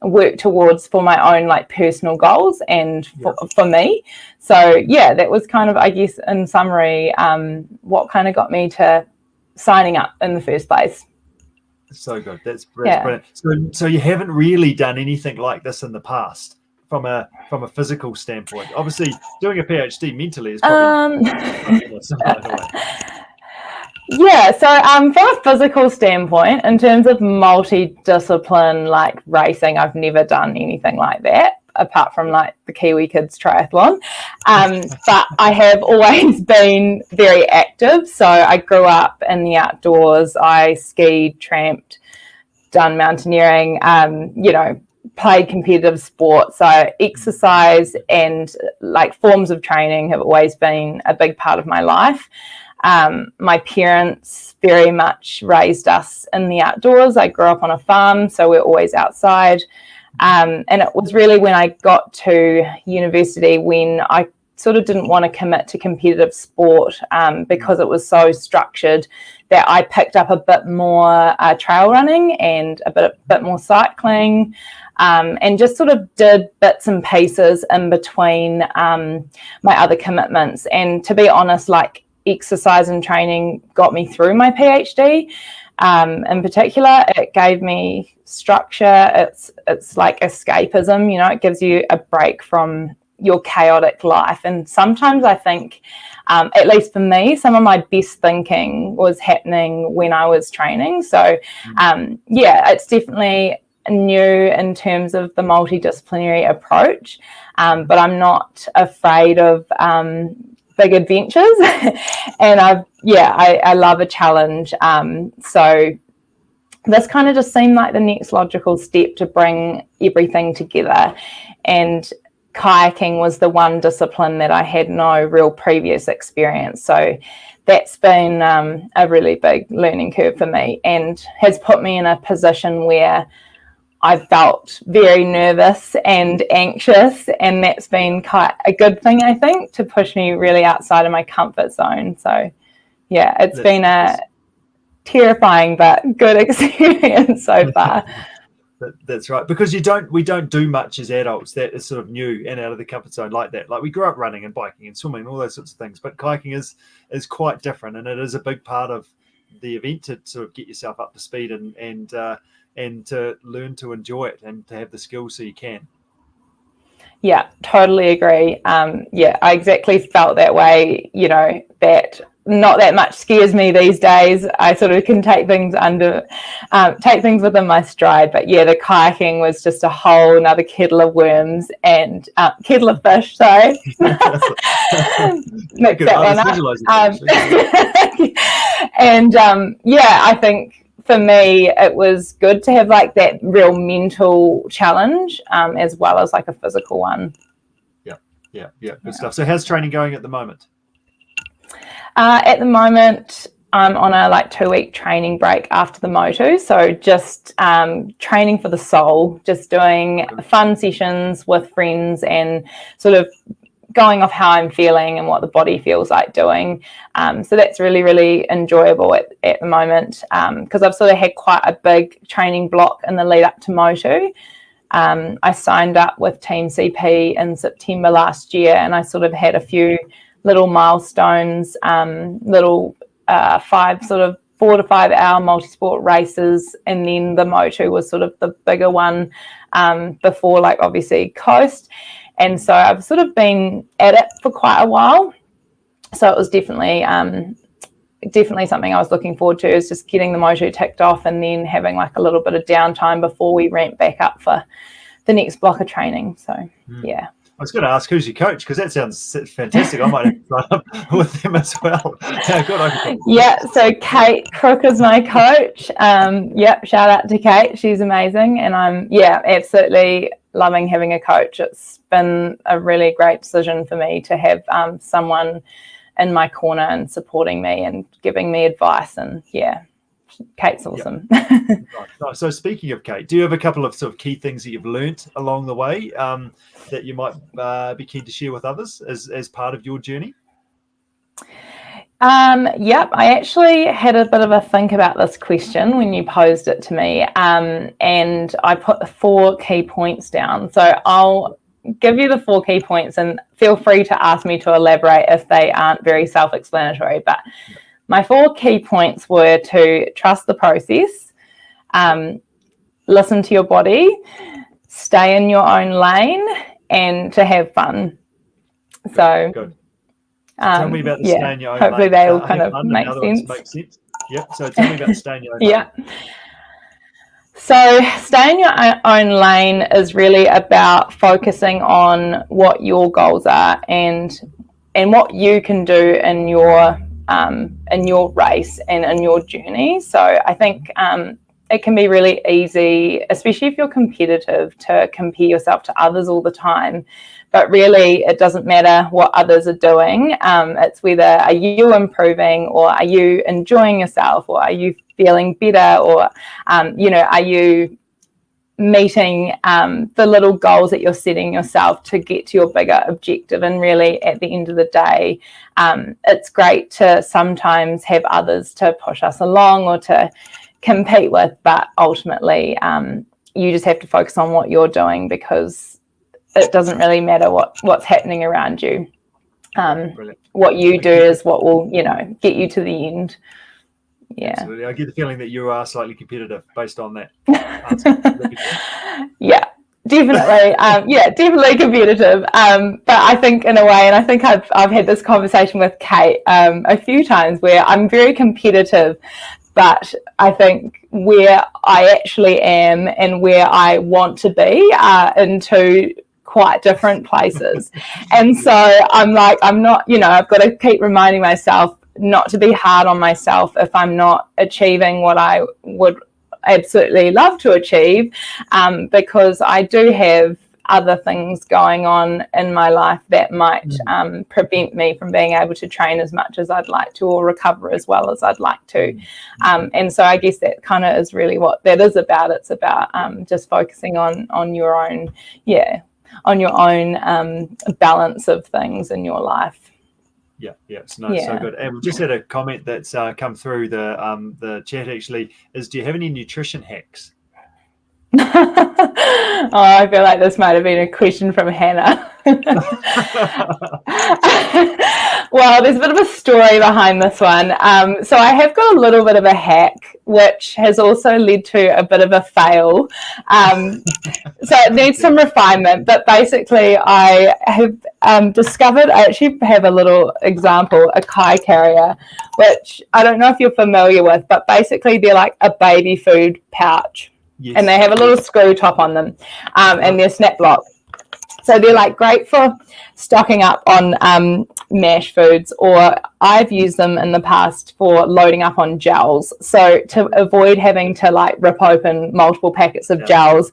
work towards for my own like personal goals and for me. So yeah, that was kind of, I guess, in summary, what kind of got me to signing up in the first place. So good. That's brilliant. So you haven't really done anything like this in the past from a physical standpoint. Obviously, doing a PhD mentally is probably Yeah, so from a physical standpoint, in terms of multi-discipline like racing, I've never done anything like that, apart from like the Kiwi Kids triathlon. But I have always been very active. So I grew up in the outdoors. I skied, tramped, done mountaineering, played competitive sports. So exercise and like forms of training have always been a big part of my life. My parents very much raised us in the outdoors. I grew up on a farm, so we're always outside. And it was really when I got to university when I sort of didn't want to commit to competitive sport because it was so structured, that I picked up a bit more trail running and a bit more cycling, and just sort of did bits and pieces in between my other commitments. And to be honest, like, exercise and training got me through my PhD. In particular, it gave me structure. It's like escapism, it gives you a break from your chaotic life. And sometimes I think, at least for me, some of my best thinking was happening when I was training. So it's definitely new in terms of the multidisciplinary approach, but I'm not afraid of big adventures. And I love a challenge. So this kind of just seemed like the next logical step to bring everything together. And kayaking was the one discipline that I had no real previous experience. So that's been a really big learning curve for me, and has put me in a position where I felt very nervous and anxious, and that's been quite a good thing, I think, to push me really outside of my comfort zone. So yeah, it's been a terrifying but good experience so far. That's right, because we don't do much as adults that is sort of new and out of the comfort zone like that. Like, we grew up running and biking and swimming and all those sorts of things, but kayaking is quite different, and it is a big part of the event to sort of get yourself up to speed and to learn to enjoy it and to have the skills so you can. Yeah, totally agree. I exactly felt that way, that not that much scares me these days. I sort of can take things within my stride. But yeah, the kayaking was just a whole another kettle of worms and kettle of fish, sorry. Mix that one up. And I think for me, it was good to have like that real mental challenge, as well as like a physical one. Yeah. Good stuff. So how's training going at the moment? At the moment, I'm on a 2-week training break after the Motu. So just training for the soul, just doing fun sessions with friends and sort of going off how I'm feeling and what the body feels like doing. So that's really, really enjoyable at the moment, because I've sort of had quite a big training block in the lead up to Motu. I signed up with Team CP in September last year, and I sort of had a few little milestones, little 4 to 5 hour multisport races, and then the Motu was sort of the bigger one before, like, obviously Coast. And so I've sort of been at it for quite a while. So it was definitely something I was looking forward to, is just getting the Motu ticked off and then having like a little bit of downtime before we ramp back up for the next block of training. So yeah. I was going to ask, who's your coach? Because that sounds fantastic. I might have to sign up with them as well. Yeah, so Kate Crook is my coach. Shout out to Kate. She's amazing. And I'm, absolutely loving having a coach. It's been a really great decision for me to have someone in my corner and supporting me and giving me advice. And Kate's awesome. Nice. So speaking of Kate, do you have a couple of sort of key things that you've learnt along the way that you might be keen to share with others as part of your journey? I actually had a bit of a think about this question when you posed it to me, and I put the 4 key points down. So I'll give you the 4 key points, and feel free to ask me to elaborate if they aren't very self-explanatory. But my 4 key points were to trust the process, listen to your body, stay in your own lane, and to have fun. So good. Tell me about the stay in your own hopefully lane. They all kind of make sense. Yep. So tell me about the stay in your own lane. So stay in your own lane is really about focusing on what your goals are and what you can do in your race and in your journey. So I think it can be really easy, especially if you're competitive, to compare yourself to others all the time. But really, it doesn't matter what others are doing. It's whether are you improving, or are you enjoying yourself, or are you feeling better, or are you meeting the little goals that you're setting yourself to get to your bigger objective. And really, at the end of the day, it's great to sometimes have others to push us along or to compete with, but ultimately you just have to focus on what you're doing, because it doesn't really matter what's happening around you. What you do is what will get you to the end. Yeah, absolutely. I get the feeling that you are slightly competitive based on that. Definitely competitive. But I think in a way, and I think I've had this conversation with Kate a few times, where I'm very competitive, but I think where I actually am and where I want to be are in 2 quite different places. And so I'm not, I've got to keep reminding myself not to be hard on myself if I'm not achieving what I would absolutely love to achieve, because I do have other things going on in my life that might prevent me from being able to train as much as I'd like to, or recover as well as I'd like to. And so I guess that kind of is really what that is about. It's about just focusing on your own, balance of things in your life. So good. And we just had a comment that's come through the chat, actually, is do you have any nutrition hacks? I feel like this might have been a question from Hannah. Well, there's a bit of a story behind this one. So I have got a little bit of a hack, which has also led to a bit of a fail. So it needs some refinement, but basically I have discovered, I actually have a little example, a Kai carrier, which I don't know if you're familiar with, but basically they're like a baby food pouch. Yes. And they have a little screw top on them, and they're snap lock. So they're like great for stocking up on mash foods, or I've used them in the past for loading up on gels. So to avoid having to like rip open multiple packets of gels,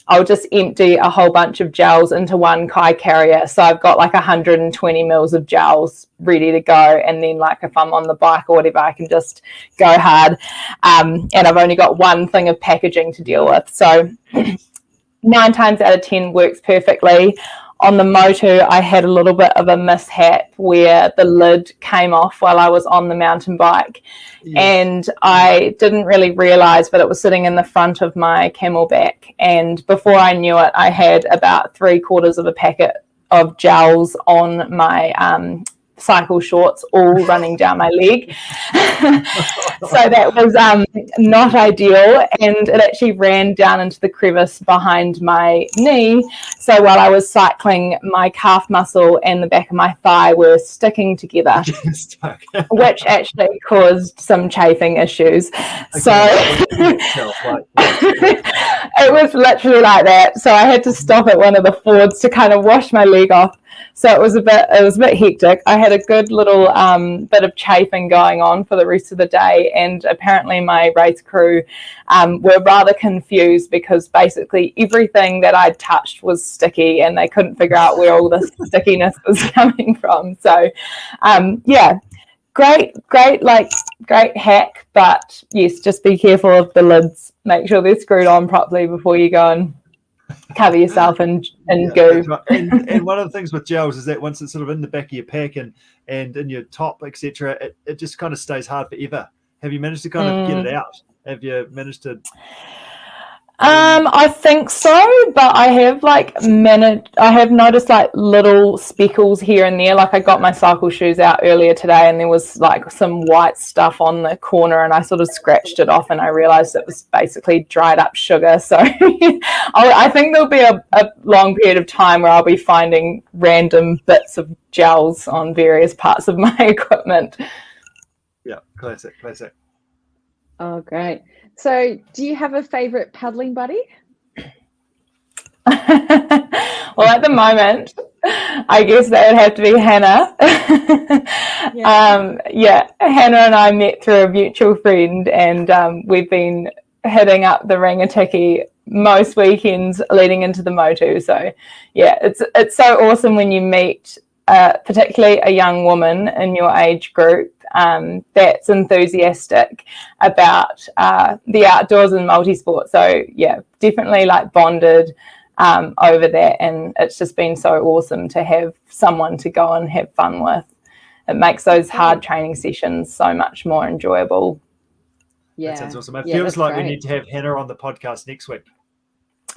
I'll just empty a whole bunch of gels into one Kai carrier. So I've got like 120 mils of gels ready to go. And then like if I'm on the bike or whatever, I can just go hard. And I've only got one thing of packaging to deal with. So 9 times out of 10 works perfectly. On the Motu, I had a little bit of a mishap where the lid came off while I was on the mountain bike. Yes. And I didn't really realise, but it was sitting in the front of my camelback. And before I knew it, I had about 3/4 of a packet of gels on my cycle shorts, all running down my leg. So that was not ideal, and it actually ran down into the crevice behind my knee. So while I was cycling, my calf muscle and the back of my thigh were sticking together, which actually caused some chafing issues. So it was literally like that. So I had to stop at one of the fords to kind of wash my leg off. So it was a bit hectic. I had a good little bit of chafing going on for the rest of the day, and apparently my race crew were rather confused because basically everything that I'd touched was sticky, and they couldn't figure out where all this stickiness was coming from. So great hack, but yes, just be careful of the lids. Make sure they're screwed on properly before you go and cover yourself in goo. Right. And one of the things with gels is that once it's sort of in the back of your pack and in your top, etc., it just kind of stays hard forever. Have you managed to kind of get it out? Have you managed to? I think so, but I have noticed like little speckles here and there. Like I got my cycle shoes out earlier today, and there was like some white stuff on the corner, and I sort of scratched it off, and I realized it was basically dried up sugar. So I think there'll be a long period of time where I'll be finding random bits of gels on various parts of my equipment. Yeah, classic. Oh, great. So do you have a favorite paddling buddy? Well, at the moment, I guess that would have to be Hannah. Hannah and I met through a mutual friend, and we've been hitting up the Rangatiki most weekends leading into the Motu. So yeah, it's so awesome when you meet particularly a young woman in your age group that's enthusiastic about the outdoors and multisport. So yeah, definitely like bonded over that, and it's just been so awesome to have someone to go and have fun with. It makes those hard training sessions so much more enjoyable. Yeah, that sounds awesome. It feels like we need to have Hannah on the podcast next week.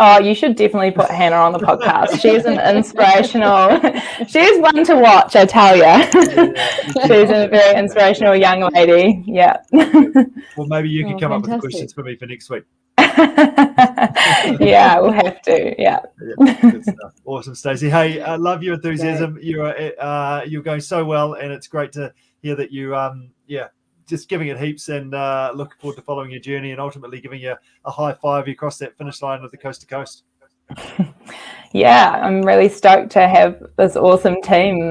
Oh, you should definitely put Hannah on the podcast. She's an inspirational, she's one to watch, I tell you. She's a very inspirational young lady. Yeah. Well, maybe you can come up with the questions for me for next week. Yeah, we'll have to. Yeah. Good stuff. Awesome, Stacey. Hey, I love your enthusiasm. Great. You're going so well, and it's great to hear that you just giving it heaps, and looking forward to following your journey and ultimately giving you a high five across that finish line of the coast to coast. Yeah, I'm really stoked to have this awesome team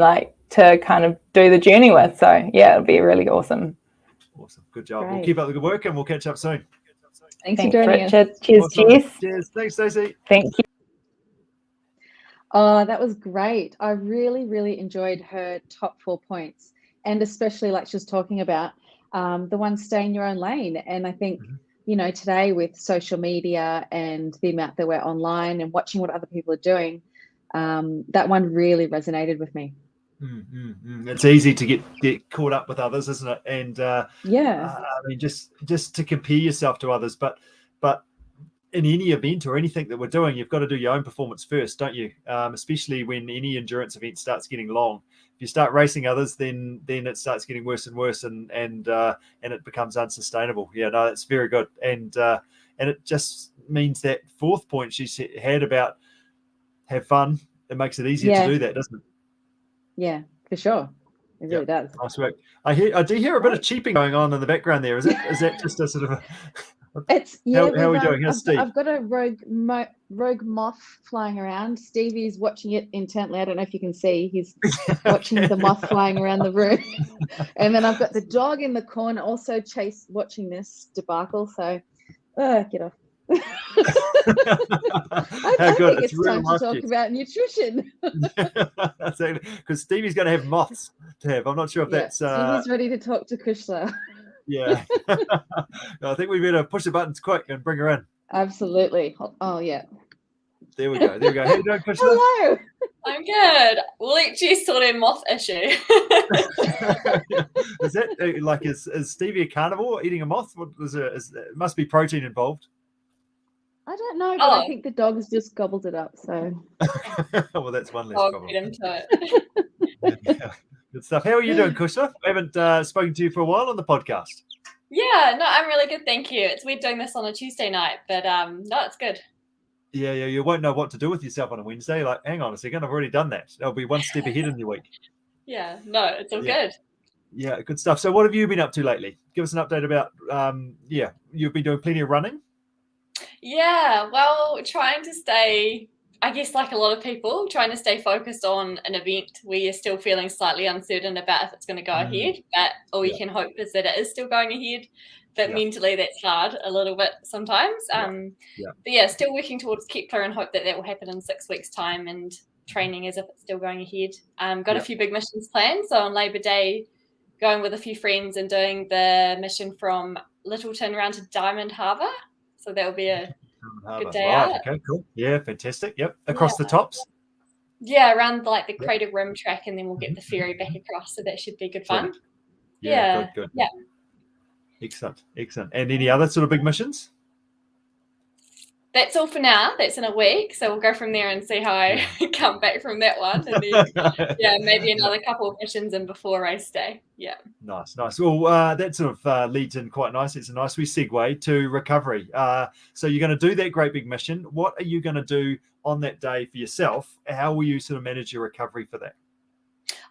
to kind of do the journey with. So yeah, it'll be really awesome. Awesome. Good job. Great. We'll keep up the good work, and we'll catch up soon. Thanks for joining Richard. us. Cheers, awesome. Jess. Cheers. Thanks, Stacey. Thank you. Oh, that was great. I really, really enjoyed her top 4 points, and especially like she was talking about the one, stay in your own lane. And I think, today with social media and the amount that we're online and watching what other people are doing, that one really resonated with me. It's easy to get caught up with others, isn't it? And I mean, just to compare yourself to others, but in any event or anything that we're doing, you've got to do your own performance first, don't you? Especially when any endurance event starts getting long. If you start racing others, then it starts getting worse and worse, and it becomes unsustainable. Yeah, no, that's very good, and it just means that 4th point she had about have fun. It makes it easier to do that, doesn't it? Yeah, for sure. It really does. Nice work. I do hear a bit of cheeping going on in the background there. Is that just a sort of a... How are we doing? How's Steve? I've got a rogue moth flying around. Stevie's watching it intently. I don't know if you can see. He's watching the moth flying around the room. And then I've got the dog in the corner also watching this debacle. So, get off. I think it's time to talk about nutrition. Because Stevie's going to have moths to have. I'm not sure if that's... Stevie's ready to talk to Cushla. Yeah. I think we better push the buttons quick and bring her in. Absolutely. Oh, yeah. There we go. How you doing, Cushla? Hello. I'm good. We'll let Jess sort a moth issue. Is that is Stevie a carnivore eating a moth? It must be protein involved. I don't know, but Oh. I think the dogs just gobbled it up. So Well, that's one less I'll problem. get into it. Yeah. Good stuff. How are you doing, Cushla? I haven't spoken to you for a while on the podcast. Yeah, no, I'm really good, thank you. It's weird doing this on a Tuesday night, but no, it's good. Yeah, you won't know what to do with yourself on a Wednesday. Like, hang on a second, I've already done that. I'll be one step ahead in your week. Yeah, no, it's all good. Yeah, good stuff. So what have you been up to lately? Give us an update about, you've been doing plenty of running? Yeah, well, trying to stay, I guess like a lot of people, trying to stay focused on an event where you're still feeling slightly uncertain about if it's going to go ahead, but all you can hope is that it is still going ahead. But mentally, that's hard a little bit sometimes. But yeah, still working towards Kepler and hope that will happen in 6 weeks' time and training as if it's still going ahead. Got a few big missions planned. So on Labour Day, going with a few friends and doing the mission from Littleton round to Diamond Harbour. So that'll be a good day out. Okay, cool. Yeah, fantastic. Yep. Across the tops? Yeah, around like the Crater Rim track, and then we'll get the ferry back across. So that should be good fun. Yeah, good. Yeah. Excellent. And any other sort of big missions? That's all for now. That's in a week. So we'll go from there and see how I come back from that one. And then, maybe another couple of missions in before race day. Yeah. Nice. Well, that sort of leads in quite nice. It's a nice wee segue to recovery. So you're going to do that great big mission. What are you going to do on that day for yourself? How will you sort of manage your recovery for that?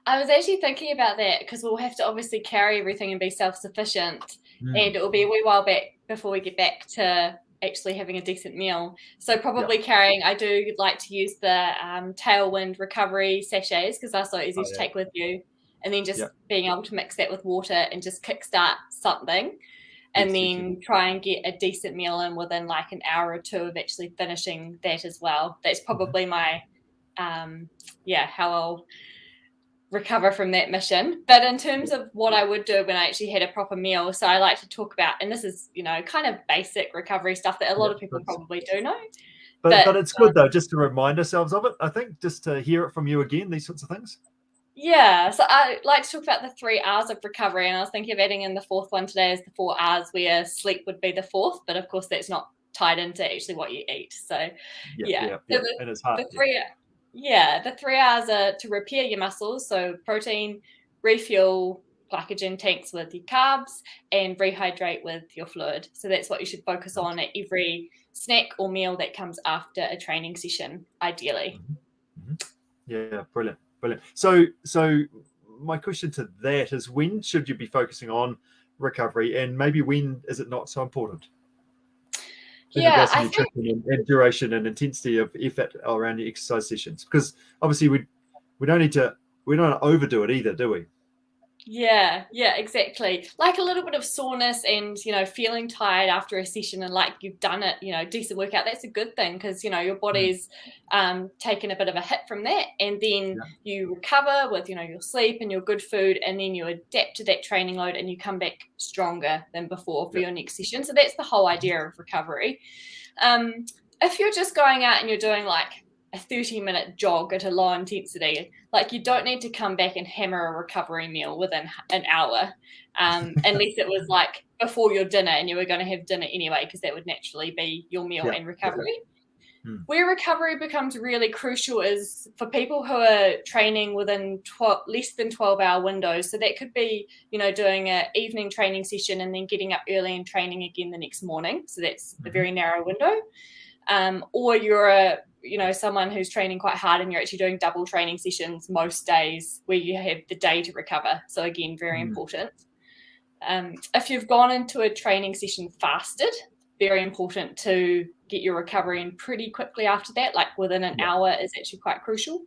I was actually thinking about that because we'll have to obviously carry everything and be self-sufficient. And it will be a wee while back before we get back to actually having a decent meal. So probably carrying, I do like to use the Tailwind recovery sachets because they're so easy to take with you. And then just being able to mix that with water and just kickstart something. And then try and get a decent meal in within like an hour or two of actually finishing that as well. That's probably my, how I'll recover from that mission. But in terms of what I would do when I actually had a proper meal, so I like to talk about, and this is, kind of basic recovery stuff that a lot of people probably do know. But it's good though, just to remind ourselves of it, I think, just to hear it from you again, these sorts of things. Yeah, so I like to talk about the 3 R's of recovery, and I was thinking of adding in the 4th one today as the 4 R's, where sleep would be the 4th, but of course that's not tied into actually what you eat. So and it's hard. The 3 R's are to repair your muscles, so protein, refuel glycogen tanks with your carbs, and rehydrate with your fluid. So that's what you should focus on at every snack or meal that comes after a training session, ideally. Yeah, brilliant. So my question to that is, when should you be focusing on recovery, and maybe when is it not so important? I think and duration and intensity of effort around your exercise sessions, because obviously we don't overdo it either, do we? Yeah, exactly. Like a little bit of soreness and, feeling tired after a session and like you've done it, decent workout, that's a good thing because, your body's taken a bit of a hit from that, and then you recover with, your sleep and your good food, and then you adapt to that training load and you come back stronger than before for your next session. So that's the whole idea of recovery. If you're just going out and you're doing like a 30-minute jog at a low intensity, like you don't need to come back and hammer a recovery meal within an hour, unless it was like before your dinner and you were going to have dinner anyway, because that would naturally be your meal and recovery. Where recovery becomes really crucial is for people who are training within less than 12-hour windows. So that could be, doing an evening training session and then getting up early and training again the next morning. So that's a very narrow window. Or you're someone who's training quite hard and you're actually doing double training sessions most days where you have the day to recover. So again, very important. If you've gone into a training session fasted, very important to get your recovery in pretty quickly after that, like within an hour is actually quite crucial.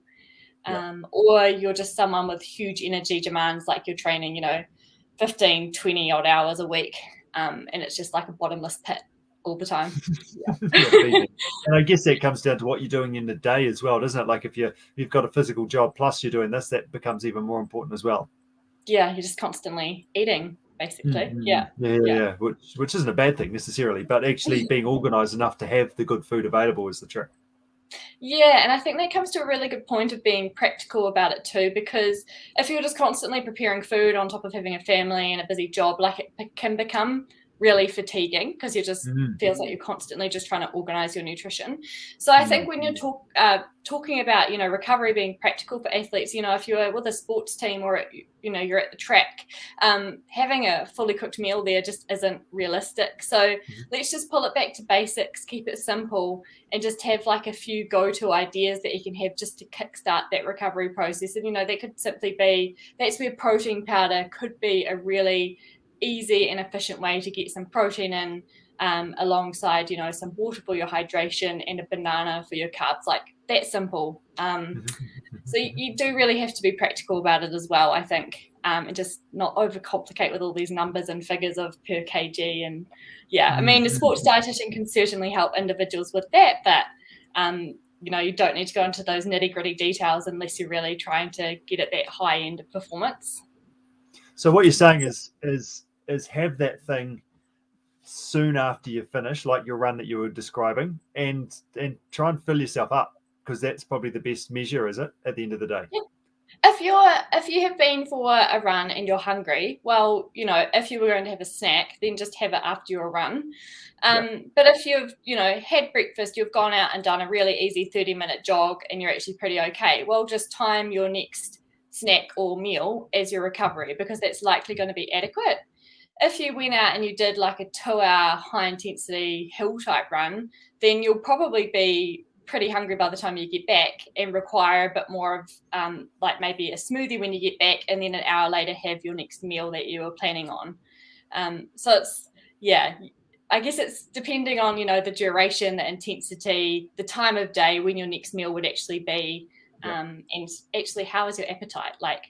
Or you're just someone with huge energy demands, like you're training, 15, 20 odd hours a week. And it's just like a bottomless pit all the time. And I guess that comes down to what you're doing in the day as well, doesn't it? Like if you've got a physical job plus you're doing this, that becomes even more important as well. Yeah, you're just constantly eating, basically. Which isn't a bad thing necessarily, but actually being organized enough to have the good food available is the trick. Yeah, and I think that comes to a really good point of being practical about it too, because if you're just constantly preparing food on top of having a family and a busy job, like it can become really fatiguing because you just feels like you're constantly just trying to organize your nutrition. So I think when you're talking about, you know, recovery being practical for athletes, you know, if you're with a sports team or, you know, you're at the track, having a fully cooked meal there just isn't realistic. So let's just pull it back to basics, keep it simple, and just have like a few go-to ideas that you can have just to kickstart that recovery process. And, you know, that could simply be, that's where protein powder could be a really easy and efficient way to get some protein in, alongside, you know, some water for your hydration and a banana for your carbs. Like, that simple. So you do really have to be practical about it as well, I think, and just not overcomplicate with all these numbers and figures of per kg. And I mean, the sports dietitian can certainly help individuals with that, but you know, you don't need to go into those nitty-gritty details unless you're really trying to get at that high end of performance. So what you're saying is have that thing soon after you finish, like your run that you were describing, and try and fill yourself up, because that's probably the best measure, is it, at the end of the day? Yeah. If you have been for a run and you're hungry, well, you know, if you were going to have a snack, then just have it after your run. But if you've, you know, had breakfast, you've gone out and done a really easy 30-minute jog and you're actually pretty okay, well, just time your next snack or meal as your recovery, because that's likely going to be adequate. If you went out and you did like a 2-hour high-intensity hill type run, then you'll probably be pretty hungry by the time you get back and require a bit more of like maybe a smoothie when you get back, and then an hour later have your next meal that you were planning on. So it's, I guess it's depending on, you know, the duration, the intensity, the time of day when your next meal would actually be, and actually how is your appetite? Like,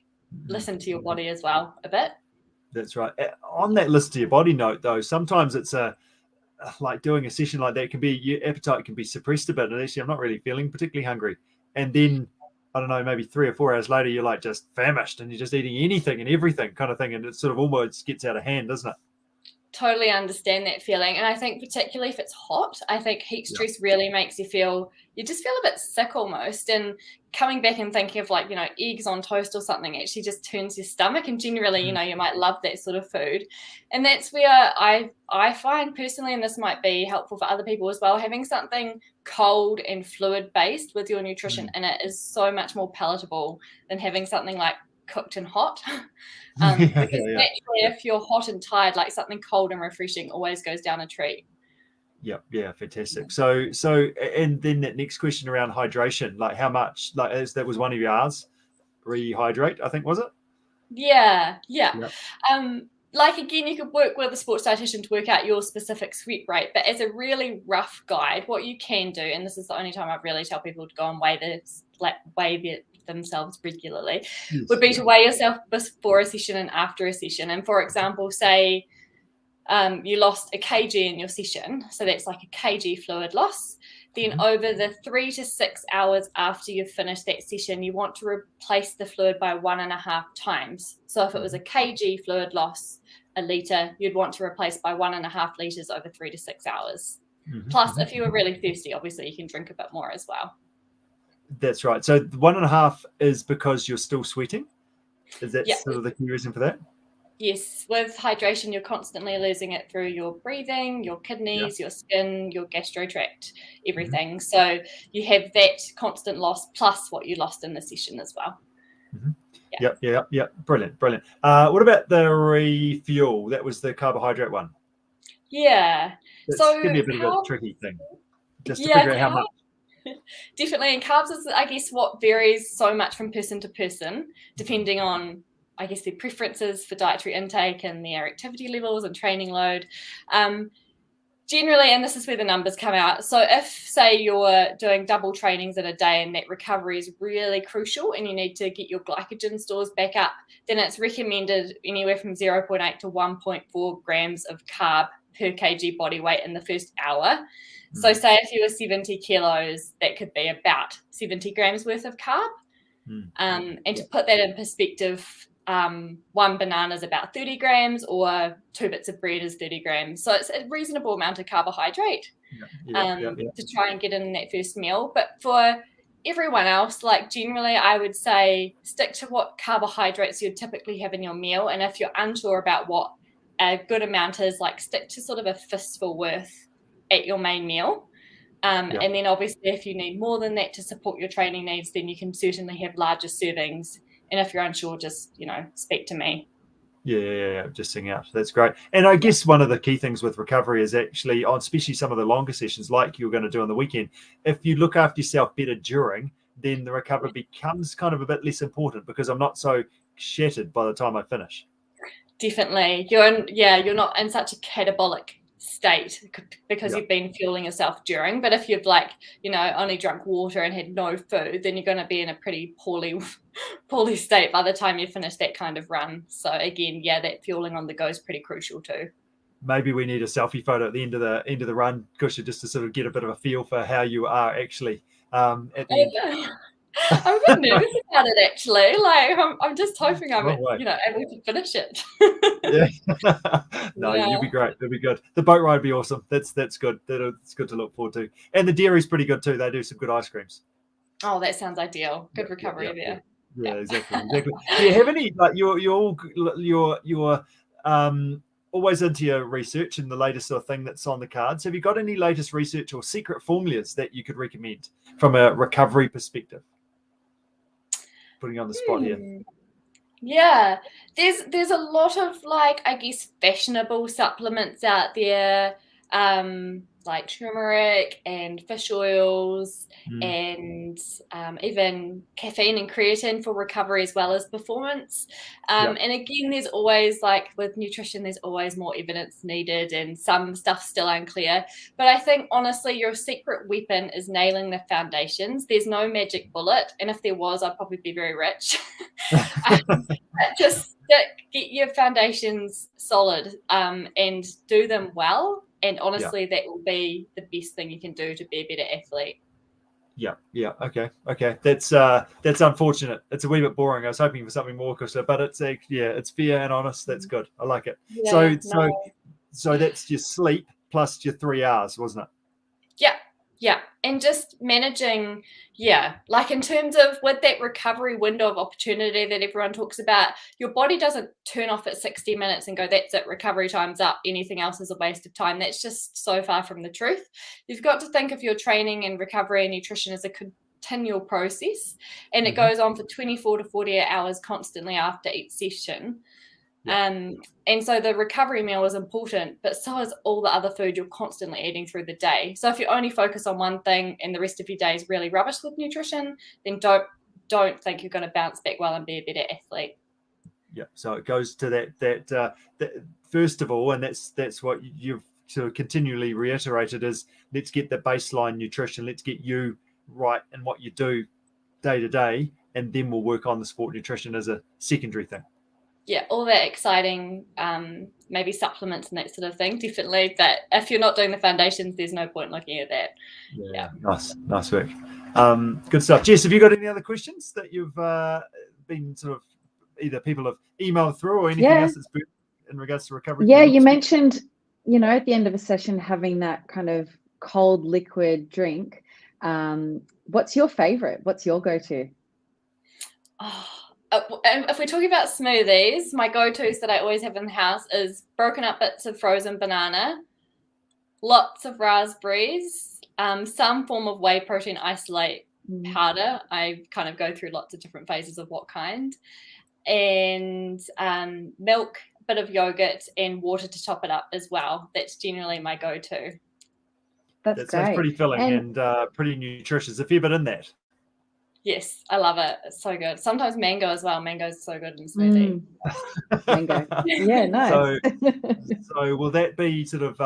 listen to your body as well a bit. That's right. On that list to your body note, though, sometimes it's like doing a session like that can be, your appetite can be suppressed a bit, and actually I'm not really feeling particularly hungry. And then, I don't know, maybe 3 or 4 hours later, you're like just famished and you're just eating anything and everything kind of thing. And it sort of almost gets out of hand, doesn't it? Totally understand that feeling. And I think particularly if it's hot, I think heat stress really makes you just feel a bit sick almost. And coming back and thinking of, like, you know, eggs on toast or something actually just turns your stomach. And generally, you know, you might love that sort of food. And that's where I find personally, and this might be helpful for other people as well, having something cold and fluid based with your nutrition in it is so much more palatable than having something like cooked and hot. Because naturally, if you're hot and tired, like something cold and refreshing always goes down a treat. Yeah, fantastic. So and then that next question around hydration, like how much, like that was one of yours, rehydrate, I think, was it? Yeah. Like, again, you could work with a sports dietitian to work out your specific sweat rate, but as a really rough guide, what you can do, and this is the only time I really tell people to go and weigh themselves regularly, would be to weigh yourself before a session and after a session. And for example, say you lost a kg in your session, so that's like a kg fluid loss. Then over the 3 to 6 hours after you've finished that session, you want to replace the fluid by 1.5 times. So if it was a kg fluid loss, a litre, you'd want to replace by 1.5 litres over 3 to 6 hours. Plus, if you were really thirsty, obviously you can drink a bit more as well. That's right. So 1.5 is because you're still sweating? Is that sort of the key reason for that? Yes. With hydration, you're constantly losing it through your breathing, your kidneys, your skin, your gastro tract, everything. So you have that constant loss plus what you lost in the session as well. Yep. Brilliant. What about the refuel? That was the carbohydrate one. Yeah. So give me a bit of a tricky thing, just to figure out how much. Definitely. And carbs is, I guess, what varies so much from person to person, depending on, I guess, their preferences for dietary intake and their activity levels and training load. Generally, and this is where the numbers come out. So if, say, you're doing double trainings in a day and that recovery is really crucial and you need to get your glycogen stores back up, then it's recommended anywhere from 0.8 to 1.4 grams of carb per kg body weight in the first hour. So say if you were 70 kilos, that could be about 70 grams worth of carb. And to put that in perspective, 1 banana is about 30 grams or 2 bits of bread is 30 grams. So it's a reasonable amount of carbohydrate to try and get in that first meal. But for everyone else, like, generally I would say stick to what carbohydrates you'd typically have in your meal. And if you're unsure about what a good amount is like stick to sort of a fistful worth at your main meal. And then obviously if you need more than that to support your training needs, then you can certainly have larger servings. And if you're unsure, just, speak to me. Yeah, just sing out. That's great. And I guess one of the key things with recovery is actually, especially some of the longer sessions like you're going to do on the weekend, if you look after yourself better during, then the recovery becomes kind of a bit less important because I'm not so shattered by the time I finish. Definitely. You're not in such a catabolic state because you've been fueling yourself during. But if you've only drunk water and had no food, then you're going to be in a pretty poorly state by the time you finish that kind of run. So again, that fueling on the go is pretty crucial too. Maybe we need a selfie photo at the end of the run, Cushla, just to sort of get a bit of a feel for how you are actually at the end. I'm a bit nervous about it actually. Like I'm just hoping I'm able to finish it. You'll be great. It'll be good. The boat ride will be awesome. That's good. It's good to look forward to. And the dairy's pretty good too. They do some good ice creams. Oh, that sounds ideal. Good recovery there. Yeah, exactly. Do you have any you're always into your research and the latest sort of thing that's on the cards? Have you got any latest research or secret formulas that you could recommend from a recovery perspective? Putting you on the spot here. Yeah, there's a lot of fashionable supplements out there, like turmeric and fish oils and even caffeine and creatine for recovery as well as performance. And again, there's always with nutrition, there's always more evidence needed and some stuff still unclear. But I think honestly, your secret weapon is nailing the foundations. There's no magic bullet. And if there was, I'd probably be very rich. Just get your foundations solid and do them well. And honestly, that will be the best thing you can do to be a better athlete. Yeah. Okay. That's unfortunate. It's a wee bit boring. I was hoping for something more, Cushla, but it's fair and honest. That's good. I like it. Yeah, so that's your sleep plus your 3 hours, wasn't it? Yeah. And just managing, in terms of with that recovery window of opportunity that everyone talks about, your body doesn't turn off at 60 minutes and go, that's it, recovery time's up, anything else is a waste of time. That's just so far from the truth. You've got to think of your training and recovery and nutrition as a continual process, and it goes on for 24 to 48 hours constantly after each session. And so the recovery meal is important, but so is all the other food you're constantly eating through the day. So if you only focus on one thing and the rest of your day is really rubbish with nutrition, then don't think you're going to bounce back well and be a better athlete. Yeah. So it goes to that first of all, and that's what you've sort of continually reiterated is let's get the baseline nutrition. Let's get you right in what you do day to day, and then we'll work on the sport nutrition as a secondary thing. Yeah, all that exciting, maybe supplements and that sort of thing, definitely. But if you're not doing the foundations, there's no point looking at that. Yeah. Nice work. Good stuff. Jess, have you got any other questions that you've been sort of either people have emailed through or anything else that's been in regards to recovery? Yeah, you mentioned, at the end of a session, having that kind of cold liquid drink. What's your favorite? What's your go-to? If we're talking about smoothies, my go-tos that I always have in the house is broken up bits of frozen banana, lots of raspberries, some form of whey protein isolate powder. I kind of go through lots of different phases of what kind, and milk, a bit of yogurt, and water to top it up as well. That's generally my go-to. That sounds pretty filling and pretty nutritious. A fair bit in that. Yes, I love it. It's so good. Sometimes mango as well. Mango is so good in smoothie. Mango. Yeah, nice. So will that be sort of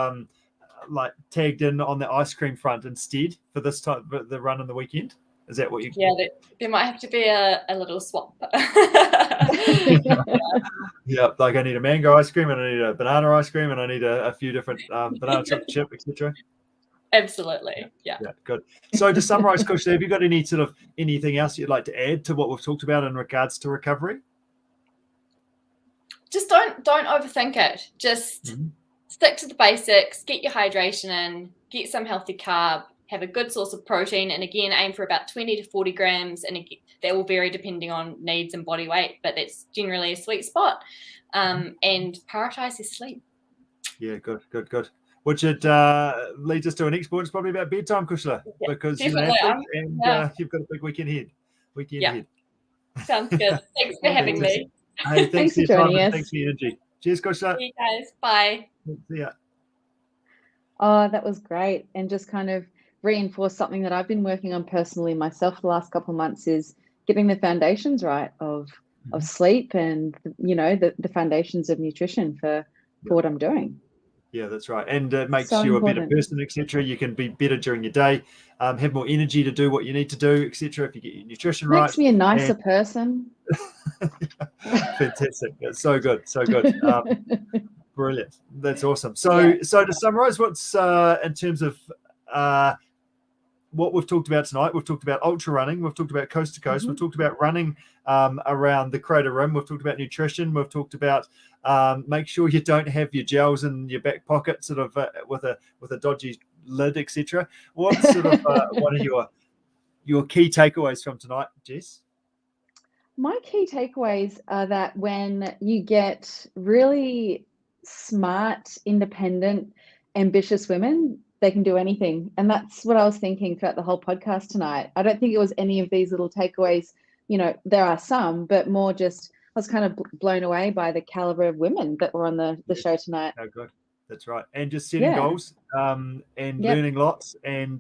tagged in on the ice cream front instead for this time, the run on the weekend? Is that what you? Yeah, there might have to be a little swap. Yeah, I need a mango ice cream and I need a banana ice cream and I need a few different banana chocolate chip, etc. Absolutely. Yeah, good. So to summarize, Cushla, have you got anything else you'd like to add to what we've talked about in regards to recovery? Just don't overthink it. Just stick to the basics, get your hydration in, get some healthy carb, have a good source of protein, and again, aim for about 20 to 40 grams, and that will vary depending on needs and body weight, but that's generally a sweet spot. And prioritize your sleep. Yeah, good. Which it leads us to an next point. It's probably about bedtime, Cushla, because you're an athlete and you've got a big weekend ahead. Sounds good. Thanks for having me. Hey, thanks for your time and thanks for your energy. Cheers, Cushla. See you guys. Bye. See ya. Oh, that was great. And just kind of reinforce something that I've been working on personally myself the last couple of months is getting the foundations right of sleep and, the foundations of nutrition for what I'm doing. Yeah, that's right. And it makes So you important. a better person, etc. You can be better during your day, have more energy to do what you need to do, etc. If you get your nutrition right. Makes me a nicer person. Fantastic. It's so good. Brilliant. That's awesome. So to summarize, what's in terms of what we've talked about tonight, we've talked about ultra running, we've talked about coast to coast, we've talked about running around the Crater Rim, we've talked about nutrition, we've talked about make sure you don't have your gels in your back pocket, sort of with a dodgy lid, etc. What sort of what are your key takeaways from tonight, Jess? My key takeaways are that when you get really smart, independent, ambitious women, they can do anything. And that's what I was thinking throughout the whole podcast tonight. I don't think it was any of these little takeaways. There are some, but more just I was kind of blown away by the caliber of women that were on the show tonight. Oh, good. That's right. And just setting goals and learning lots and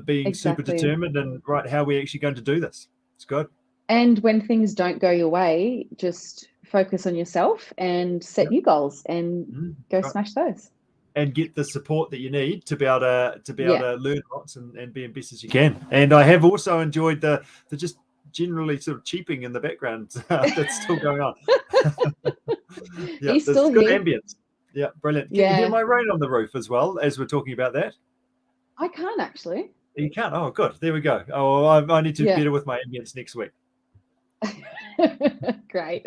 being super determined and how we're actually going to do this. It's good. And when things don't go your way, just focus on yourself and set new goals and go smash those. And get the support that you need to be able to learn lots and be as best as you can. And I have also enjoyed the just generally sort of cheeping in the background that's still going on. He's still good here. ambience. Yeah, brilliant. Can you hear my rain on the roof as well as we're talking about that? I can't actually. You can't? Oh, good. There we go. Oh, I need to be better with my ambience next week. Great.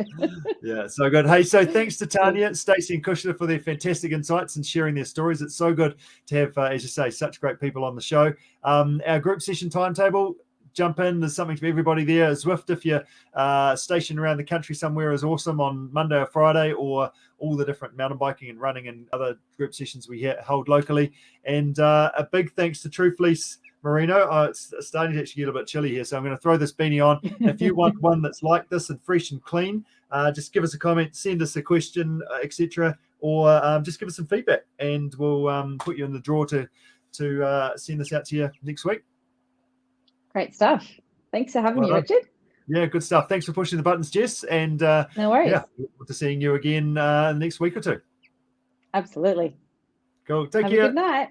Yeah, so good. Hey, so thanks to Tanya, Stacey and Cushla for their fantastic insights and sharing their stories. It's so good to have, as you say, such great people on the show. Our group session timetable, jump in. There's something for everybody there. Zwift, if you're stationed around the country somewhere, is awesome on Monday or Friday, or all the different mountain biking and running and other group sessions we hold locally. And a big thanks to True Fleece Merino. It's starting to actually get a bit chilly here, so I'm going to throw this beanie on. If you want one that's like this and fresh and clean, just give us a comment, send us a question, etc., or just give us some feedback, and we'll put you in the draw to send this out to you next week. Great stuff. Thanks for having me, Richard. Yeah, good stuff. Thanks for pushing the buttons, Jess. And no worries. Yeah, look forward to seeing you again next week or two. Absolutely. Cool. Take Have care. a good night.